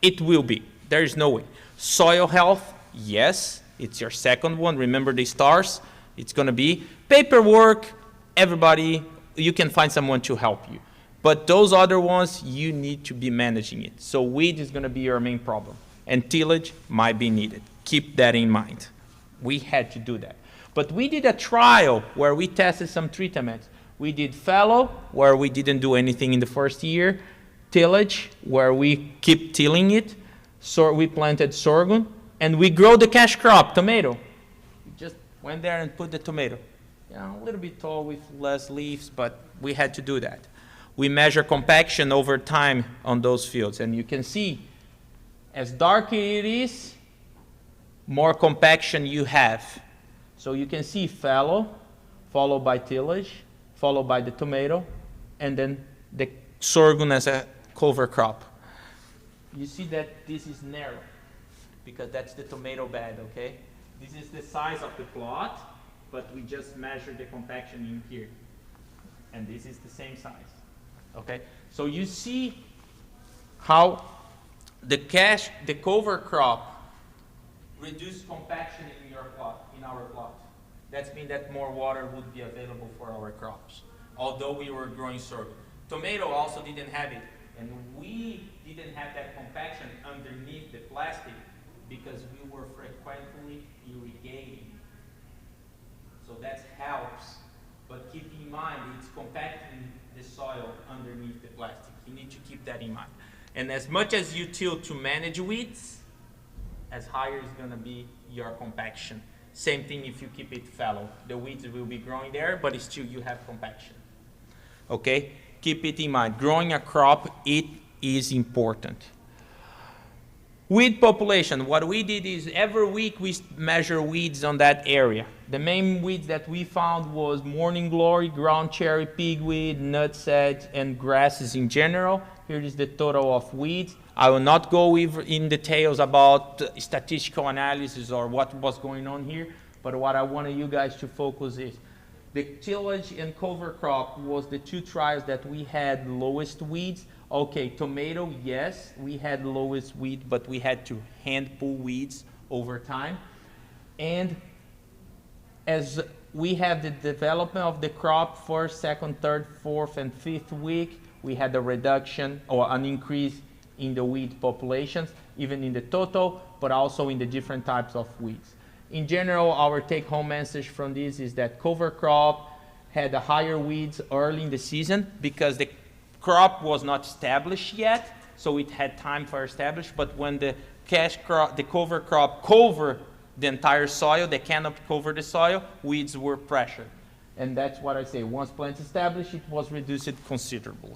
It will be. There is no way. Soil health, yes, it's your second one. Remember the stars? It's going to be paperwork, everybody, you can find someone to help you. But those other ones, you need to be managing it. So weed is going to be your main problem. And tillage might be needed. Keep that in mind. We had to do that. But we did a trial where we tested some treatments. We did fallow, where we didn't do anything in the first year. Tillage, where we keep tilling it. So we planted sorghum. And we grow the cash crop, tomato. We just went there and put the tomato. Yeah, a little bit tall with less leaves, but we had to do that. We measure compaction over time on those fields. And you can see, as dark it is, more compaction you have. So you can see fallow, followed by tillage, followed by the tomato, and then the sorghum as a cover crop. You see that this is narrow, because that's the tomato bed, okay? This is the size of the plot, but we just measure the compaction in here. And this is the same size, okay? So you see how the cover crop reduced compaction in your plot, in our plot. That means that more water would be available for our crops, although we were growing sorghum. Tomato also didn't have it, and we didn't have that compaction underneath the plastic because we were frequently irrigating. So that helps, but keep in mind it's compacting the soil underneath the plastic. You need to keep that in mind. And as much as you till to manage weeds, as higher is going to be your compaction. Same thing if you keep it fallow. The weeds will be growing there, but still you have compaction. Okay? Keep it in mind. Growing a crop, it is important. Weed population. What we did is every week we measure weeds on that area. The main weeds that we found was morning glory, ground cherry, pigweed, nutsedge, and grasses in general. Here is the total of weeds. I will not go in details about statistical analysis or what was going on here, but what I wanted you guys to focus is the tillage and cover crop was the two trials that we had lowest weeds. Okay, tomato, yes, we had lowest weed, but we had to hand pull weeds over time. And as we have the development of the crop, first, second, third, fourth, and fifth week, we had a reduction or an increase in the weed populations, even in the total, but also in the different types of weeds. In general, our take-home message from this is that cover crop had a higher weeds early in the season because the crop was not established yet, so it had time for establish, but when the cover crop covered the entire soil, the canopy covered the soil, weeds were pressured. And that's what I say, once plants established, it was reduced considerably.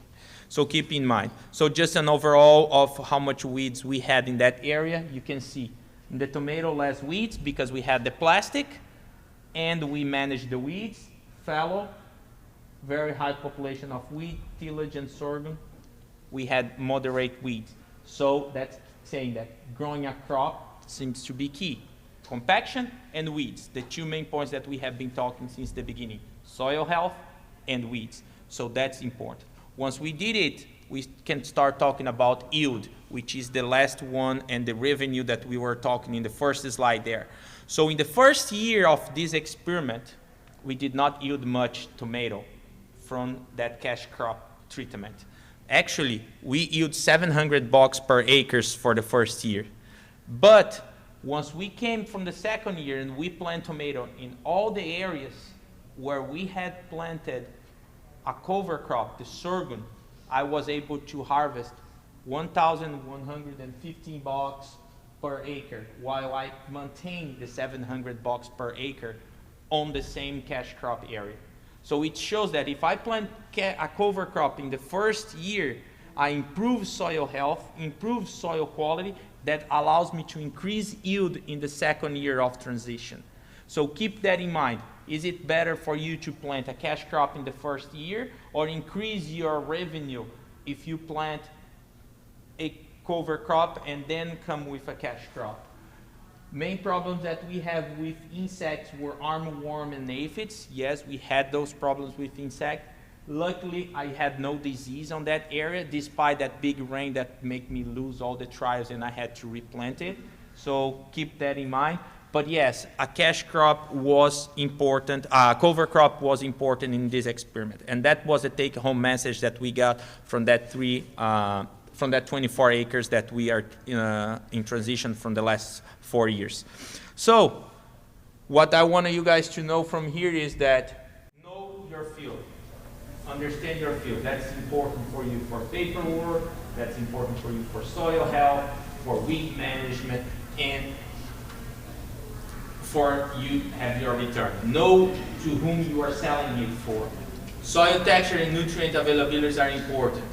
So keep in mind. So just an overall of how much weeds we had in that area, you can see. In the tomato, less weeds because we had the plastic and we managed the weeds. Fallow, very high population of wheat, tillage, and sorghum. We had moderate weeds. So that's saying that growing a crop seems to be key. Compaction and weeds, the two main points that we have been talking since the beginning. Soil health and weeds. So that's important. Once we did it, we can start talking about yield, which is the last one, and the revenue that we were talking in the first slide there. So in the first year of this experiment, we did not yield much tomato from that cash crop treatment. Actually, we yield 700 bucks per acres for the first year. But once we came from the second year and we plant tomato in all the areas where we had planted a cover crop, the sorghum, I was able to harvest 1,115 bucks per acre, while I maintain the 700 bucks per acre on the same cash crop area. So it shows that if I plant a cover crop in the first year, I improve soil health, improve soil quality, that allows me to increase yield in the second year of transition. So keep that in mind. Is it better for you to plant a cash crop in the first year or increase your revenue if you plant a cover crop and then come with a cash crop? Main problems that we have with insects were armyworm and aphids. Yes, we had those problems with insects. Luckily, I had no disease on that area, despite that big rain that made me lose all the trials and I had to replant it. So keep that in mind. But yes, a cash crop was important, a cover crop was important in this experiment. And that was a take-home message that we got from that 24 acres that we are in transition from the last 4 years. So what I want you guys to know from here is that know your field. Understand your field. That's important for you for paperwork, that's important for you for soil health, for weed management, and for you have your return. Know to whom you are selling it for. Soil texture and nutrient availability are important.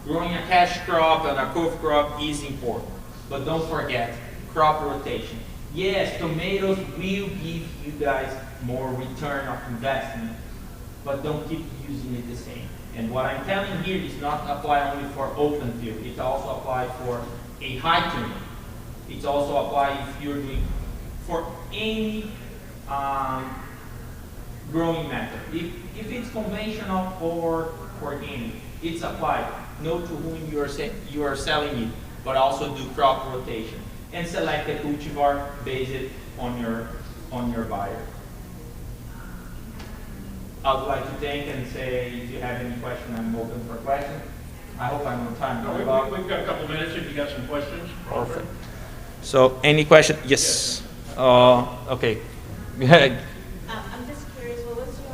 Growing a cash crop and a cover crop is important. But don't forget, crop rotation. Yes, tomatoes will give you guys more return of investment, but don't keep using it the same. And what I'm telling here is not apply only for open field. It also applies for a high turn. It also applies if you're doing for any growing method. If it's conventional or organic, it's applied. Know to whom you are selling it, but also do crop rotation and select a cultivar based on your buyer. I would like to thank and say if you have any question, I'm open for questions. I hope I'm on time. No, we've got a couple minutes if you got some questions. Perfect. So any question? Yes. Okay. Go ahead. I'm just curious, well, what's your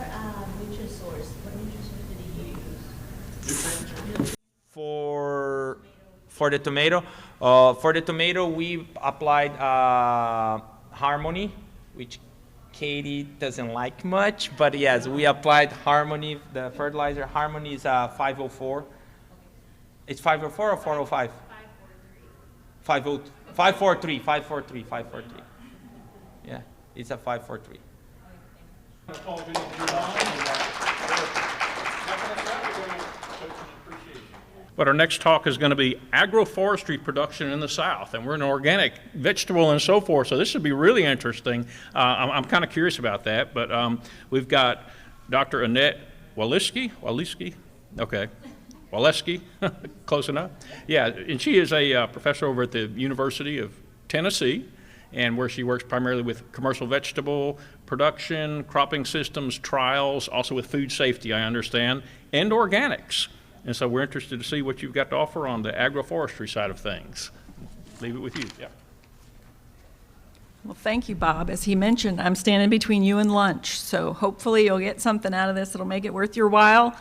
nutrient source? What nutrient source did you use? For the tomato, we applied Harmony, which Katie doesn't like much, but yes, we applied Harmony. The fertilizer Harmony is 504. It's 504 or 405? 543. 543. Yeah, it's a 543. But our next talk is going to be agroforestry production in the South, and we're in organic vegetable and so forth, so this should be really interesting. I'm kind of curious about that, but we've got Dr. Annette Waleski, okay, Waleski, close enough. Yeah, and she is a professor over at the University of Tennessee, and where she works primarily with commercial vegetable production, cropping systems, trials, also with food safety, I understand, and organics. And so we're interested to see what you've got to offer on the agroforestry side of things. Leave it with you. Yeah. Well, thank you, Bob. As he mentioned, I'm standing between you and lunch, so hopefully you'll get something out of this that'll make it worth your while.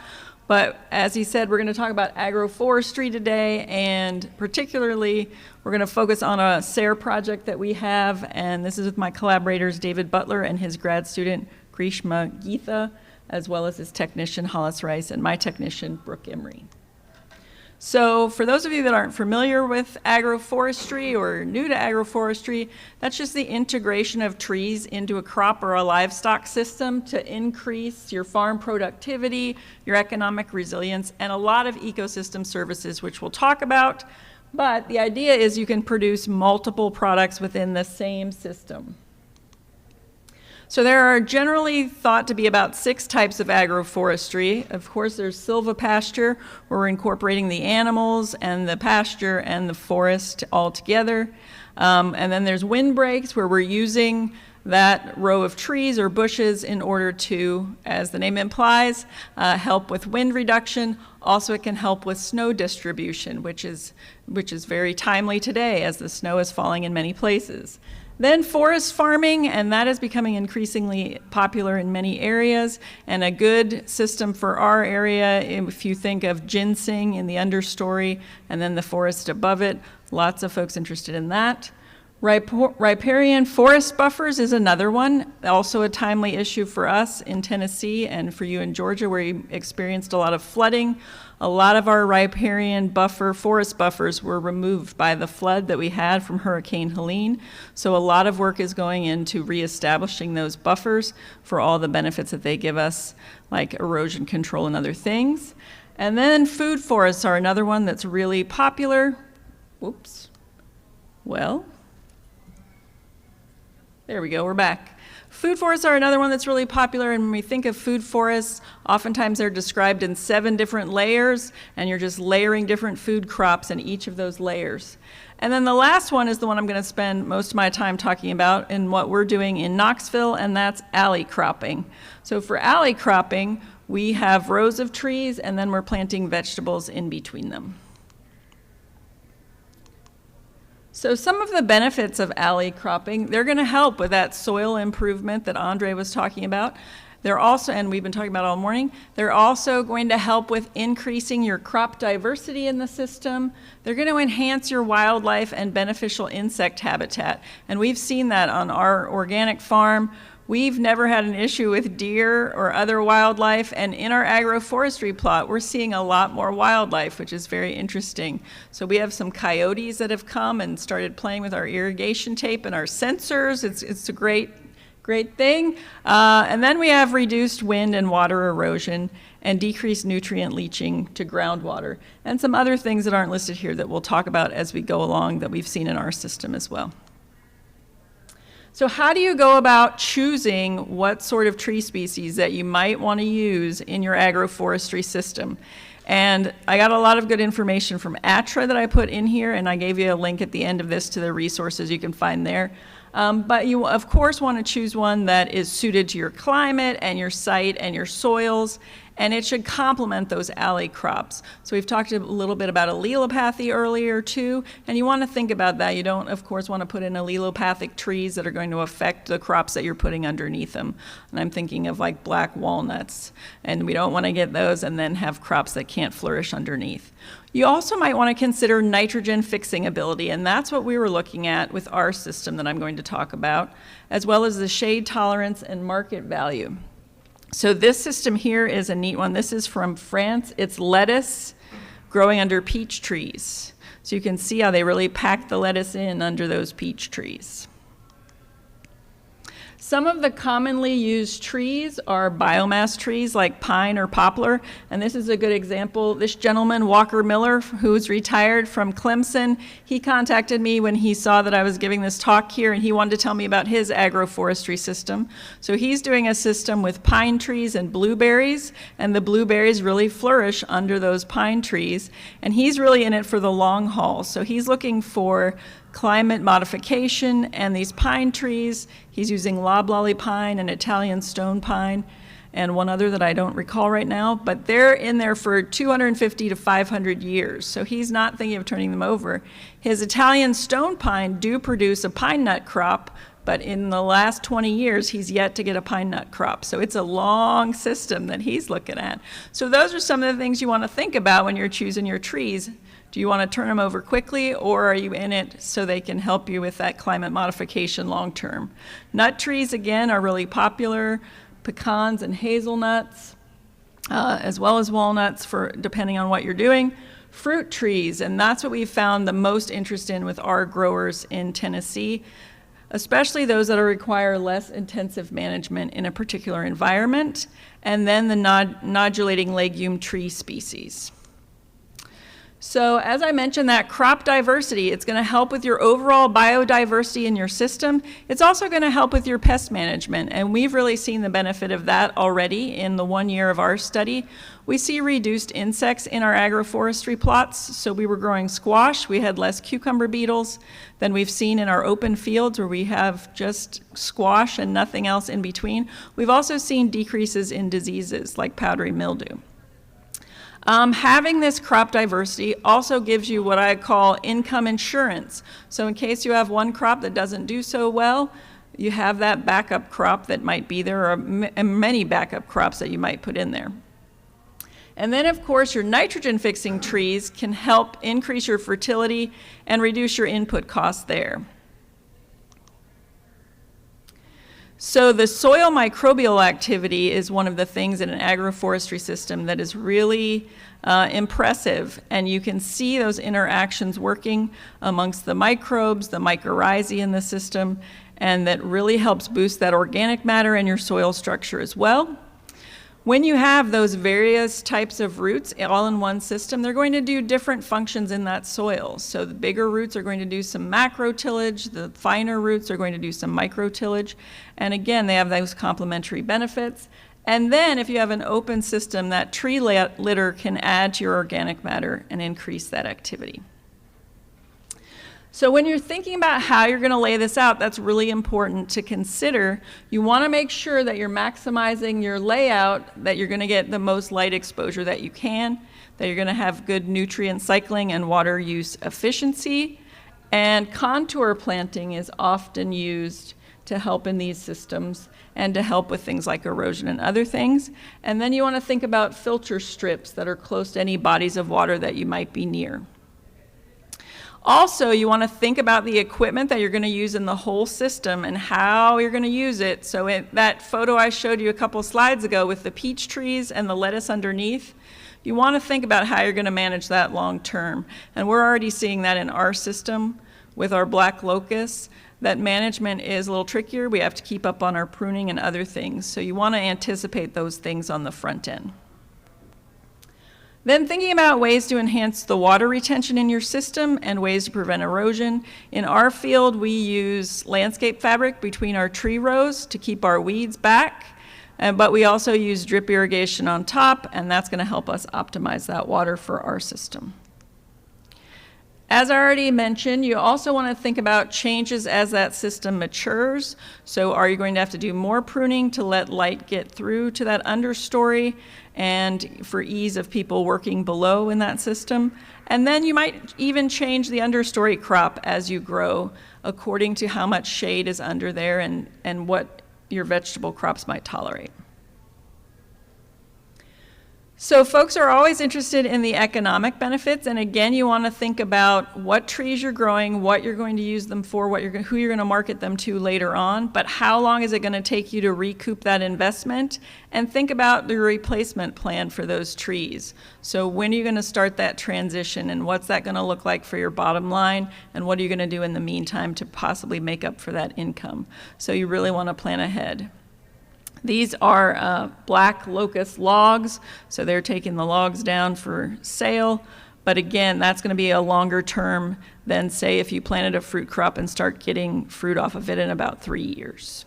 But as he said, we're going to talk about agroforestry today, and particularly we're going to focus on a SARE project that we have, and this is with my collaborators David Butler and his grad student Grishma Geetha, as well as his technician Hollis Rice and my technician Brooke Emery. So for those of you that aren't familiar with agroforestry or new to agroforestry, that's just the integration of trees into a crop or a livestock system to increase your farm productivity, your economic resilience, and a lot of ecosystem services, which we'll talk about. But the idea is you can produce multiple products within the same system. So there are generally thought to be about 6 types of agroforestry. Of course, there's silvopasture, where we're incorporating the animals and the pasture and the forest all together. And then there's windbreaks, where we're using that row of trees or bushes in order to, as the name implies, help with wind reduction. Also, it can help with snow distribution, which is very timely today as the snow is falling in many places. Then forest farming, and that is becoming increasingly popular in many areas, and a good system for our area, if you think of ginseng in the understory and then the forest above it, lots of folks interested in that. Riparian forest buffers is another one, also a timely issue for us in Tennessee and for you in Georgia, where you experienced a lot of flooding. A lot of our riparian forest buffers were removed by the flood that we had from Hurricane Helene. So a lot of work is going into reestablishing those buffers for all the benefits that they give us, like erosion control and other things. And then food forests are another one that's really popular. Whoops. Well, there we go, we're back. Food forests are another one that's really popular, and when we think of food forests, oftentimes they're described in 7 different layers, and you're just layering different food crops in each of those layers. And then the last one is the one I'm going to spend most of my time talking about in what we're doing in Knoxville, and that's alley cropping. So for alley cropping, we have rows of trees, and then we're planting vegetables in between them. So some of the benefits of alley cropping, they're going to help with that soil improvement that Andre was talking about. They're also, and we've been talking about all morning, they're also going to help with increasing your crop diversity in the system. They're going to enhance your wildlife and beneficial insect habitat. And we've seen that on our organic farm. We've never had an issue with deer or other wildlife, and in our agroforestry plot, we're seeing a lot more wildlife, which is very interesting. So we have some coyotes that have come and started playing with our irrigation tape and our sensors. It's a great thing. And then we have reduced wind and water erosion and decreased nutrient leaching to groundwater, and some other things that aren't listed here that we'll talk about as we go along that we've seen in our system as well. So how do you go about choosing what sort of tree species that you might want to use in your agroforestry system? And I got a lot of good information from ATRA that I put in here, and I gave you a link at the end of this to the resources you can find there. But you, of course, want to choose one that is suited to your climate and your site and your soils, and it should complement those alley crops. So we've talked a little bit about allelopathy earlier too, and you want to think about that. You don't, of course, want to put in allelopathic trees that are going to affect the crops that you're putting underneath them. And I'm thinking of like black walnuts, and we don't want to get those and then have crops that can't flourish underneath. You also might want to consider nitrogen fixing ability, and that's what we were looking at with our system that I'm going to talk about, as well as the shade tolerance and market value. So this system here is a neat one. This is from France. It's lettuce growing under peach trees. So you can see how they really pack the lettuce in under those peach trees. Some of the commonly used trees are biomass trees like pine or poplar, and this is a good example. This gentleman, Walker Miller, who's retired from Clemson, he contacted me when he saw that I was giving this talk here, and he wanted to tell me about his agroforestry system. So he's doing a system with pine trees and blueberries, and the blueberries really flourish under those pine trees, and he's really in it for the long haul. So he's looking for climate modification and these pine trees. He's using loblolly pine and Italian stone pine and one other that I don't recall right now, but they're in there for 250 to 500 years. So he's not thinking of turning them over. His Italian stone pine do produce a pine nut crop, but in the last 20 years, he's yet to get a pine nut crop. So it's a long system that he's looking at. So those are some of the things you want to think about when you're choosing your trees. Do you want to turn them over quickly, or are you in it so they can help you with that climate modification long term? Nut trees, again, are really popular. Pecans and hazelnuts, as well as walnuts, for depending on what you're doing. Fruit trees, and that's what we've found the most interest in with our growers in Tennessee, especially those that require less intensive management in a particular environment. And then the nodulating legume tree species. So as I mentioned, that crop diversity, it's going to help with your overall biodiversity in your system. It's also going to help with your pest management, and we've really seen the benefit of that already in the 1 year of our study. We see reduced insects in our agroforestry plots. So we were growing squash, we had less cucumber beetles than we've seen in our open fields where we have just squash and nothing else in between. We've also seen decreases in diseases like powdery mildew. Having this crop diversity also gives you what I call income insurance. So in case you have one crop that doesn't do so well, you have that backup crop that might be there, or many backup crops that you might put in there. And then, of course, your nitrogen-fixing trees can help increase your fertility and reduce your input costs there. So the soil microbial activity is one of the things in an agroforestry system that is really impressive, and you can see those interactions working amongst the microbes, the mycorrhizae in the system, and that really helps boost that organic matter in your soil structure as well. When you have those various types of roots all in one system, they're going to do different functions in that soil. So the bigger roots are going to do some macro tillage, the finer roots are going to do some micro tillage, and again, they have those complementary benefits. And then if you have an open system, that tree litter can add to your organic matter and increase that activity. So when you're thinking about how you're going to lay this out, that's really important to consider. You want to make sure that you're maximizing your layout, that you're going to get the most light exposure that you can, that you're going to have good nutrient cycling and water use efficiency. And contour planting is often used to help in these systems and to help with things like erosion and other things. And then you want to think about filter strips that are close to any bodies of water that you might be near. Also, you want to think about the equipment that you're going to use in the whole system and how you're going to use it. So that photo I showed you a couple slides ago with the peach trees and the lettuce underneath, you want to think about how you're going to manage that long term. And we're already seeing that in our system with our black locusts. That management is a little trickier. We have to keep up on our pruning and other things. So you want to anticipate those things on the front end. Then thinking about ways to enhance the water retention in your system and ways to prevent erosion. In our field, we use landscape fabric between our tree rows to keep our weeds back, but we also use drip irrigation on top, and that's going to help us optimize that water for our system. As I already mentioned, you also want to think about changes as that system matures. So are you going to have to do more pruning to let light get through to that understory and for ease of people working below in that system? And then you might even change the understory crop as you grow according to how much shade is under there and what your vegetable crops might tolerate. So folks are always interested in the economic benefits, and again, you want to think about what trees you're growing, what you're going to use them for, who you're going to market them to later on, but how long is it going to take you to recoup that investment, and think about the replacement plan for those trees. So when are you going to start that transition, and what's that going to look like for your bottom line, and what are you going to do in the meantime to possibly make up for that income? So you really want to plan ahead. These are black locust logs, so they're taking the logs down for sale. But again, that's going to be a longer term than, say, if you planted a fruit crop and start getting fruit off of it in about 3 years.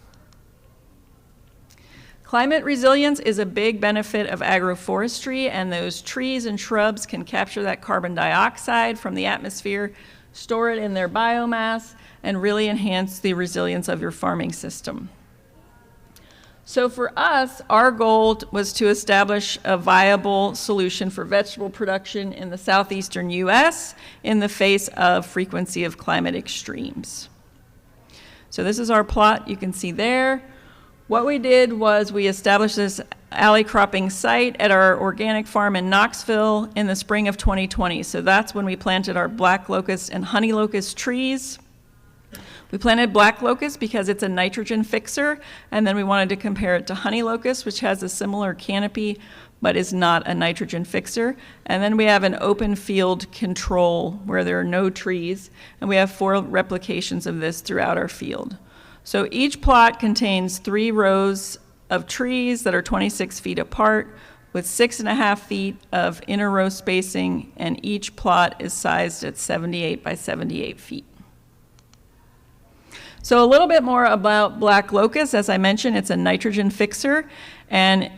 Climate resilience is a big benefit of agroforestry, and those trees and shrubs can capture that carbon dioxide from the atmosphere, store it in their biomass, and really enhance the resilience of your farming system. So for us, our goal was to establish a viable solution for vegetable production in the southeastern U.S. in the face of frequency of climate extremes. So this is our plot you can see there. What we did was we established this alley cropping site at our organic farm in Knoxville in the spring of 2020. So that's when we planted our black locust and honey locust trees. We planted black locust because it's a nitrogen fixer, and then we wanted to compare it to honey locust, which has a similar canopy but is not a nitrogen fixer. And then we have an open field control where there are no trees, and we have 4 replications of this throughout our field. So each plot contains 3 rows of trees that are 26 feet apart, with 6.5 feet of inner row spacing, and each plot is sized at 78 by 78 feet. So a little bit more about black locust. As I mentioned, it's a nitrogen fixer, and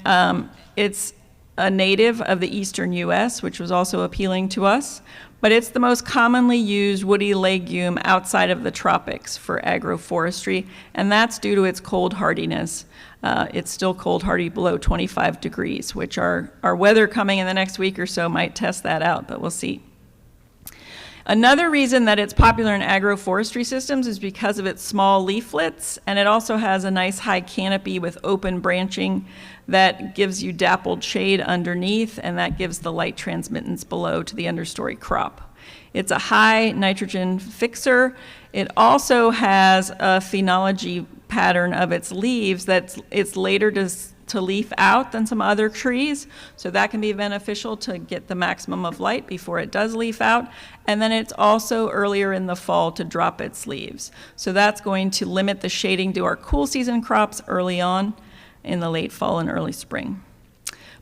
it's a native of the eastern U.S., which was also appealing to us. But it's the most commonly used woody legume outside of the tropics for agroforestry, and that's due to its cold hardiness. It's still cold hardy below 25 degrees, which our weather coming in the next week or so might test that out, but we'll see. Another reason that it's popular in agroforestry systems is because of its small leaflets, and it also has a nice high canopy with open branching that gives you dappled shade underneath, and that gives the light transmittance below to the understory crop. It's a high nitrogen fixer. It also has a phenology pattern of its leaves that it's later to leaf out than some other trees, so that can be beneficial to get the maximum of light before it does leaf out. And then it's also earlier in the fall to drop its leaves. So that's going to limit the shading to our cool season crops early on in the late fall and early spring.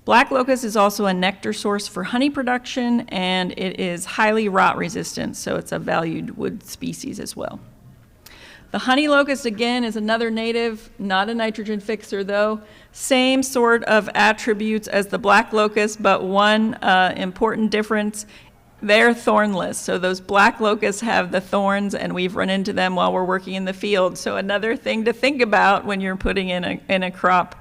Black locust is also a nectar source for honey production, and it is highly rot resistant, so it's a valued wood species as well. The honey locust, again, is another native, not a nitrogen fixer though. Same sort of attributes as the black locust, but one important difference, they're thornless. So those black locusts have the thorns, and we've run into them while we're working in the field. So another thing to think about when you're putting in a crop.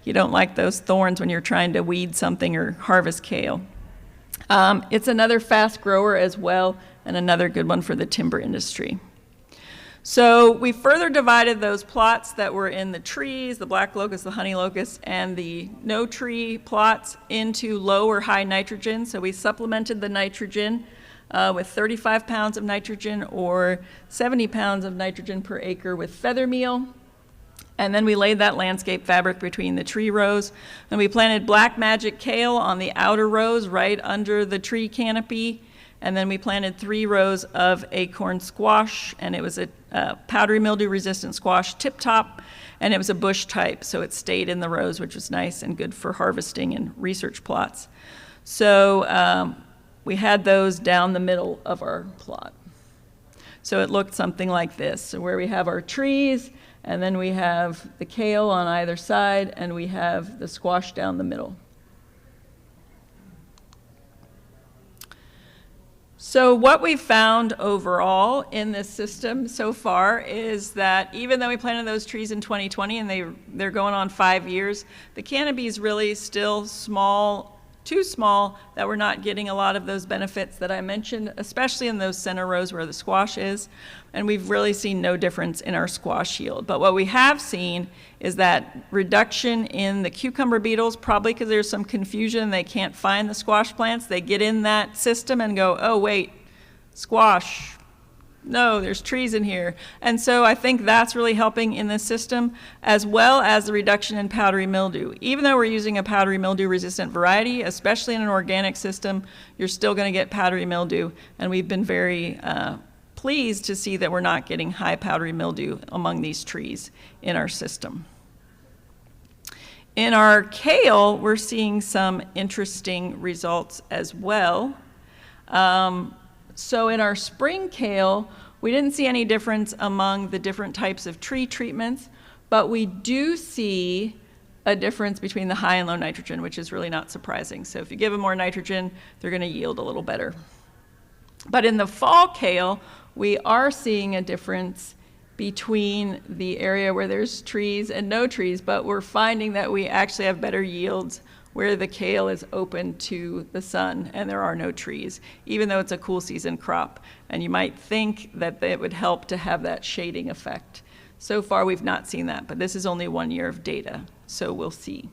You don't like those thorns when you're trying to weed something or harvest kale. It's another fast grower as well, and another good one for the timber industry. So we further divided those plots that were in the trees, the black locust, the honey locust, and the no tree plots into low or high nitrogen. So we supplemented the nitrogen with 35 pounds of nitrogen or 70 pounds of nitrogen per acre with feather meal. And then we laid that landscape fabric between the tree rows. And we planted black magic kale on the outer rows right under the tree canopy. And then we planted 3 rows of acorn squash, and it was a powdery mildew resistant squash tip top, and it was a bush type, so it stayed in the rows, which was nice and good for harvesting and research plots. So we had those down the middle of our plot. So it looked something like this, so where we have our trees, and then we have the kale on either side, and we have the squash down the middle. So what we've found overall in this system so far is that even though we planted those trees in 2020 and they're going on 5 years, the canopy is really still small, too small, that we're not getting a lot of those benefits that I mentioned, especially in those center rows where the squash is. And we've really seen no difference in our squash yield. But what we have seen is that reduction in the cucumber beetles, probably because there's some confusion, they can't find the squash plants. They get in that system and go, oh wait, squash, no, there's trees in here. And so I think that's really helping in this system, as well as the reduction in powdery mildew. Even though we're using a powdery mildew resistant variety, especially in an organic system, you're still going to get powdery mildew. And we've been very pleased to see that we're not getting high powdery mildew among these trees in our system. In our kale, we're seeing some interesting results as well. So in our spring kale, we didn't see any difference among the different types of tree treatments, but we do see a difference between the high and low nitrogen, which is really not surprising. So if you give them more nitrogen, they're going to yield a little better. But in the fall kale, we are seeing a difference between the area where there's trees and no trees, but we're finding that we actually have better yields where the kale is open to the sun and there are no trees, even though it's a cool season crop. And you might think that it would help to have that shading effect. So far, we've not seen that, but this is only 1 year of data, so we'll see.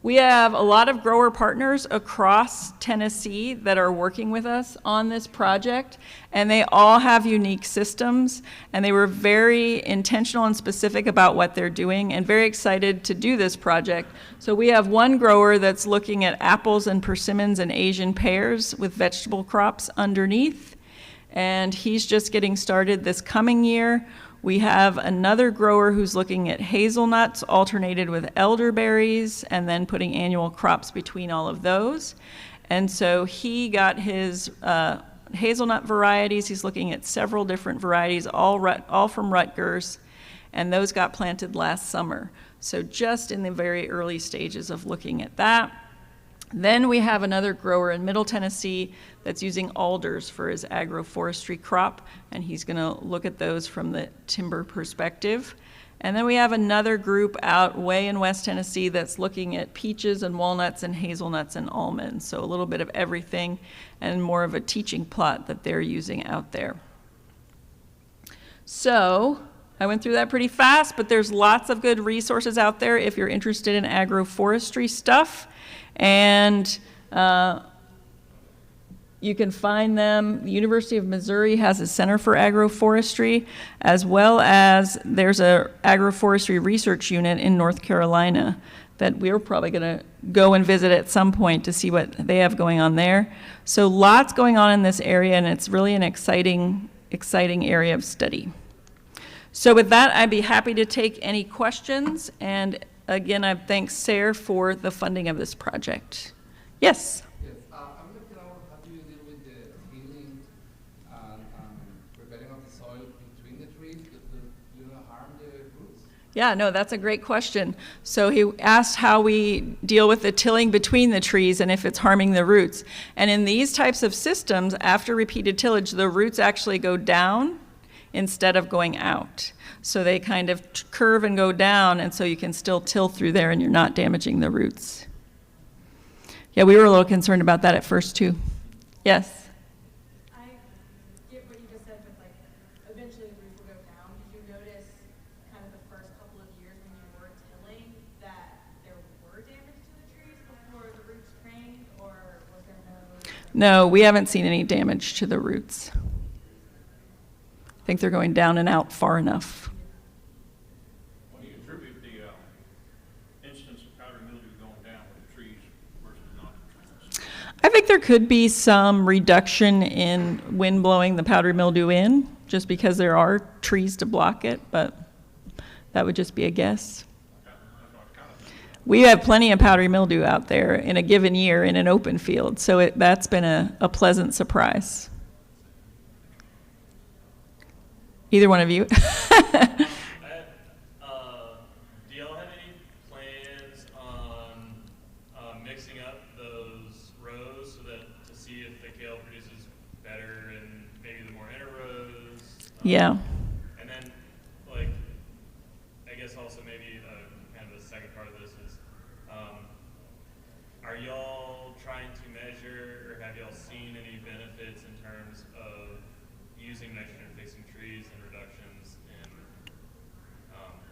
We have a lot of grower partners across Tennessee that are working with us on this project, and they all have unique systems, and they were very intentional and specific about what they're doing and very excited to do this project. So we have one grower that's looking at apples and persimmons and Asian pears with vegetable crops underneath, and he's just getting started this coming year. We have another grower who's looking at hazelnuts alternated with elderberries and then putting annual crops between all of those. And so he got his hazelnut varieties. He's looking at several different varieties, all from Rutgers, and those got planted last summer. So just in the very early stages of looking at that. Then we have another grower in Middle Tennessee that's using alders for his agroforestry crop, and he's going to look at those from the timber perspective. And then we have another group out way in West Tennessee that's looking at peaches and walnuts and hazelnuts and almonds, so a little bit of everything and more of a teaching plot that they're using out there. So I went through that pretty fast, but there's lots of good resources out there if you're interested in agroforestry stuff. And you can find them. The University of Missouri has a Center for Agroforestry, as well as there's a agroforestry research unit in North Carolina that we're probably going to go and visit at some point to see what they have going on there. So lots going on in this area, and it's really an exciting area of study. So with that, I'd be happy to take any questions, and again, I thank SARE for the funding of this project. Yes? Yes, I'm looking at how do you deal with the healing and preparing of the soil between the trees to you not harm the roots? Yeah, no, that's a great question. So he asked how we deal with the tilling between the trees and if it's harming the roots. And in these types of systems, after repeated tillage, the roots actually go down instead of going out. So they kind of curve and go down, and so you can still till through there and you're not damaging the roots. Yeah, we were a little concerned about that at first too. Yes? I get what you just said, but like eventually the roots will go down. Did you notice kind of the first couple of years when you were tilling that there were damage to the trees before the roots trained, or was there no? No, we haven't seen any damage to the roots. I think they're going down and out far enough. What do you attribute the instance of powdery mildew going down with the trees versus not the trees? I think there could be some reduction in wind blowing the powdery mildew in, just because there are trees to block it, but that would just be a guess. We have plenty of powdery mildew out there in a given year in an open field, so that's been a pleasant surprise. Either one of you. Do y'all have any plans on mixing up those rows so that to see if the kale produces better in maybe the more inner rows? Yeah. And then, like, I guess also maybe kind of the second part of this is, are y'all trying to measure, or have y'all seen any benefits in terms of using nitrogen-fixing trees and reductions in,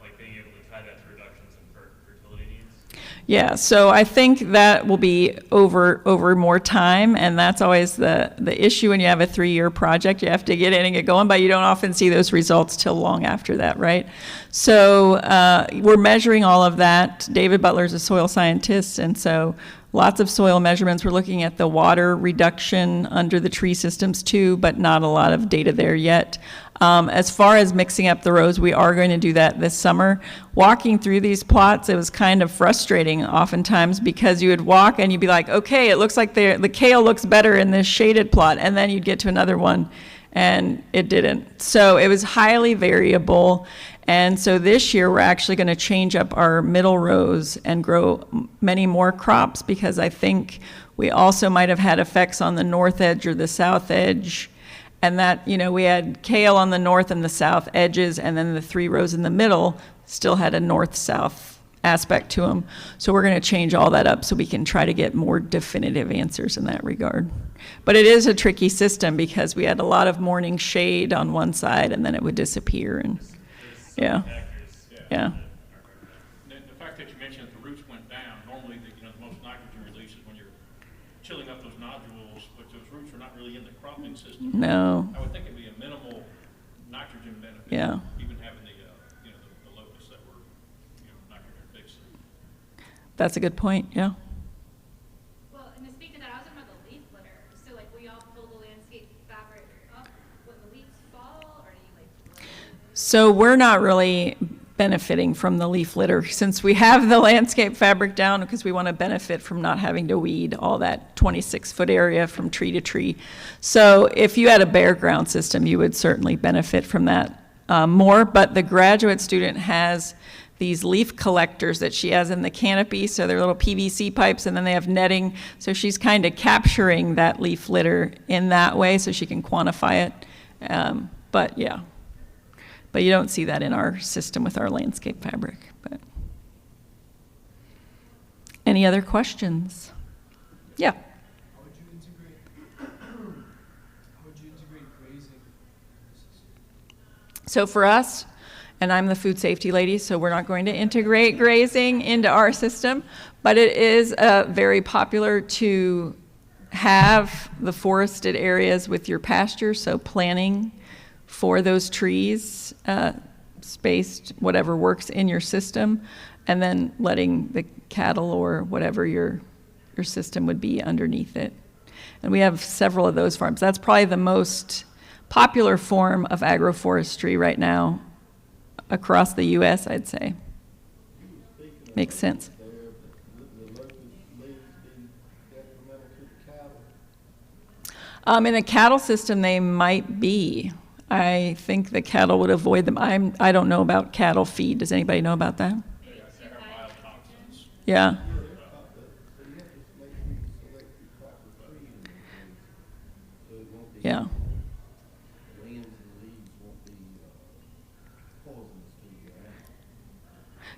like being able to tie that to reductions in fertility needs? Yeah, so I think that will be over more time, and that's always the issue when you have a 3-year project. You have to get in and get going, but you don't often see those results till long after that, right? So we're measuring all of that. David Butler's a soil scientist, and so lots of soil measurements. We're looking at the water reduction under the tree systems too, but not a lot of data there yet. As far as mixing up the rows, we are going to do that this summer. Walking through these plots, it was kind of frustrating oftentimes because you would walk and you'd be like, okay, it looks like the kale looks better in this shaded plot, and then you'd get to another one and it didn't. So it was highly variable. And so this year we're actually going to change up our middle rows and grow many more crops, because I think we also might have had effects on the north edge or the south edge. And that, we had kale on the north and the south edges, and then the 3 rows in the middle still had a north-south aspect to them. So we're going to change all that up so we can try to get more definitive answers in that regard. But it is a tricky system because we had a lot of morning shade on one side and then it would disappear. And yeah. The fact that you mentioned that the roots went down, normally the most nitrogen release is when you're chilling up those nodules, but those roots are not really in the cropping system. No. I would think it'd be a minimal nitrogen benefit. Yeah. Even having the locusts that were nitrogen fixing. That's a good point, yeah. Well, and to speak to that, I was talking about the leaf litter. So, like, will y'all pull the landscape fabric up when the leaves fall, or do you, like, So we're not really benefiting from the leaf litter since we have the landscape fabric down, because we want to benefit from not having to weed all that 26-foot area from tree to tree. So if you had a bare ground system, you would certainly benefit from that more. But the graduate student has these leaf collectors that she has in the canopy, so they're little PVC pipes, and then they have netting. So she's kind of capturing that leaf litter in that way so she can quantify it. But yeah. But you don't see that in our system with our landscape fabric. But any other questions? Yeah. How would you integrate grazing? So for us, and I'm the food safety lady, so we're not going to integrate grazing into our system, but it is very popular to have the forested areas with your pasture, so planting for those trees, spaced, whatever works in your system, and then letting the cattle or whatever your system would be underneath it. And we have several of those farms. That's probably the most popular form of agroforestry right now across the U.S., I'd say. Makes sense. In a cattle system, they might be. I think the cattle would avoid them. I don't know about cattle feed. Does anybody know about that? Yeah. Yeah.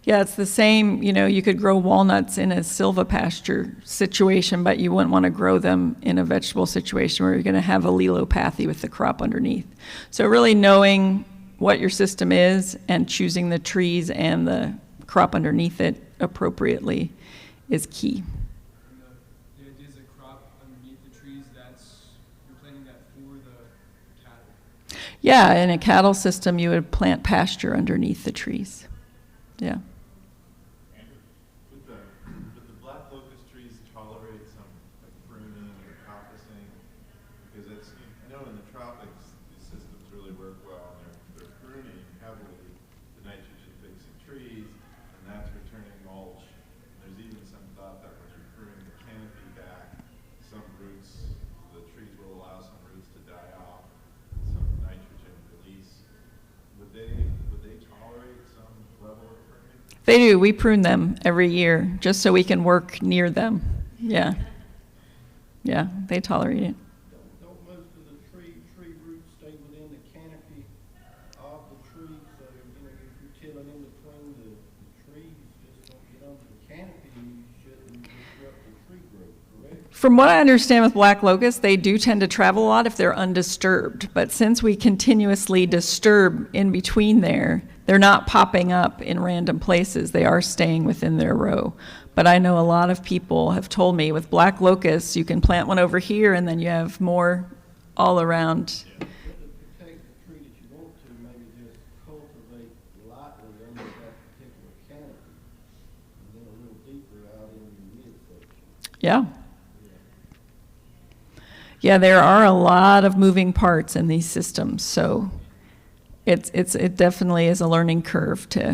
Yeah, it's the same, you could grow walnuts in a silvopasture situation, but you wouldn't want to grow them in a vegetable situation where you're going to have allelopathy with the crop underneath. So really knowing what your system is and choosing the trees and the crop underneath it appropriately is key. The idea is a crop underneath the trees, you're planting that for the cattle. Yeah, in a cattle system, you would plant pasture underneath the trees. Yeah. Would the black locust trees tolerate some pruning or coppicing? Because I know in the tropics, these systems really work well, and they're pruning heavily the nitrogen-fixing trees, and that's returning mulch. There's even some thought that when you're pruning the canopy back, some roots, the trees will allow some roots to die off, some nitrogen release. Would they tolerate some level of pruning? They do. We prune them every year just so we can work near them. Yeah. Yeah, they tolerate it. Don't most of the tree roots stay within the canopy of the tree? So, if you're tilling in between the trees, just don't get under the canopy, and you shouldn't disrupt the tree growth, correct? From what I understand with black locust, they do tend to travel a lot if they're undisturbed. But since we continuously disturb in between there, they're not popping up in random places. They are staying within their row. But I know a lot of people have told me with black locusts, you can plant one over here and then you have more all around. But to protect the tree that you want to, maybe just cultivate lightly under that particular canopy, and then a little deeper out in the midsection. Yeah. Yeah, there are a lot of moving parts in these systems, so it definitely is a learning curve to. I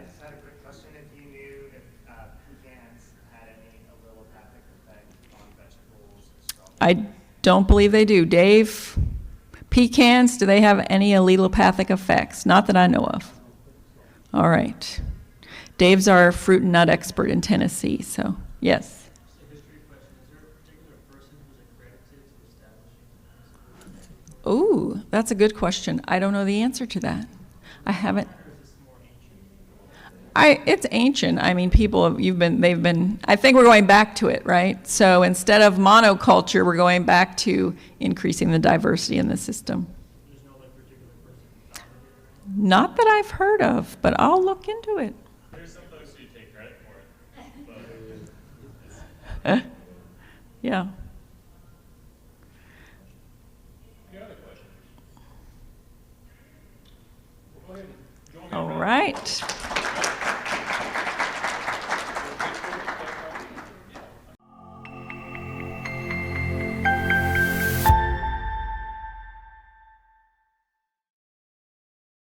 just had a quick question. If you knew if pecans had any allelopathic effect on vegetables and strawberries? I don't believe they do. Dave, pecans, do they have any allelopathic effects? Not that I know of. All right. Dave's our fruit and nut expert in Tennessee, so yes. Ooh, that's a good question. I don't know the answer to that. I haven't. It's ancient. I mean, I think we're going back to it, right? So instead of monoculture, we're going back to increasing the diversity in the system. Not that I've heard of, but I'll look into it. There's some folks who take credit for it. Yeah. All right.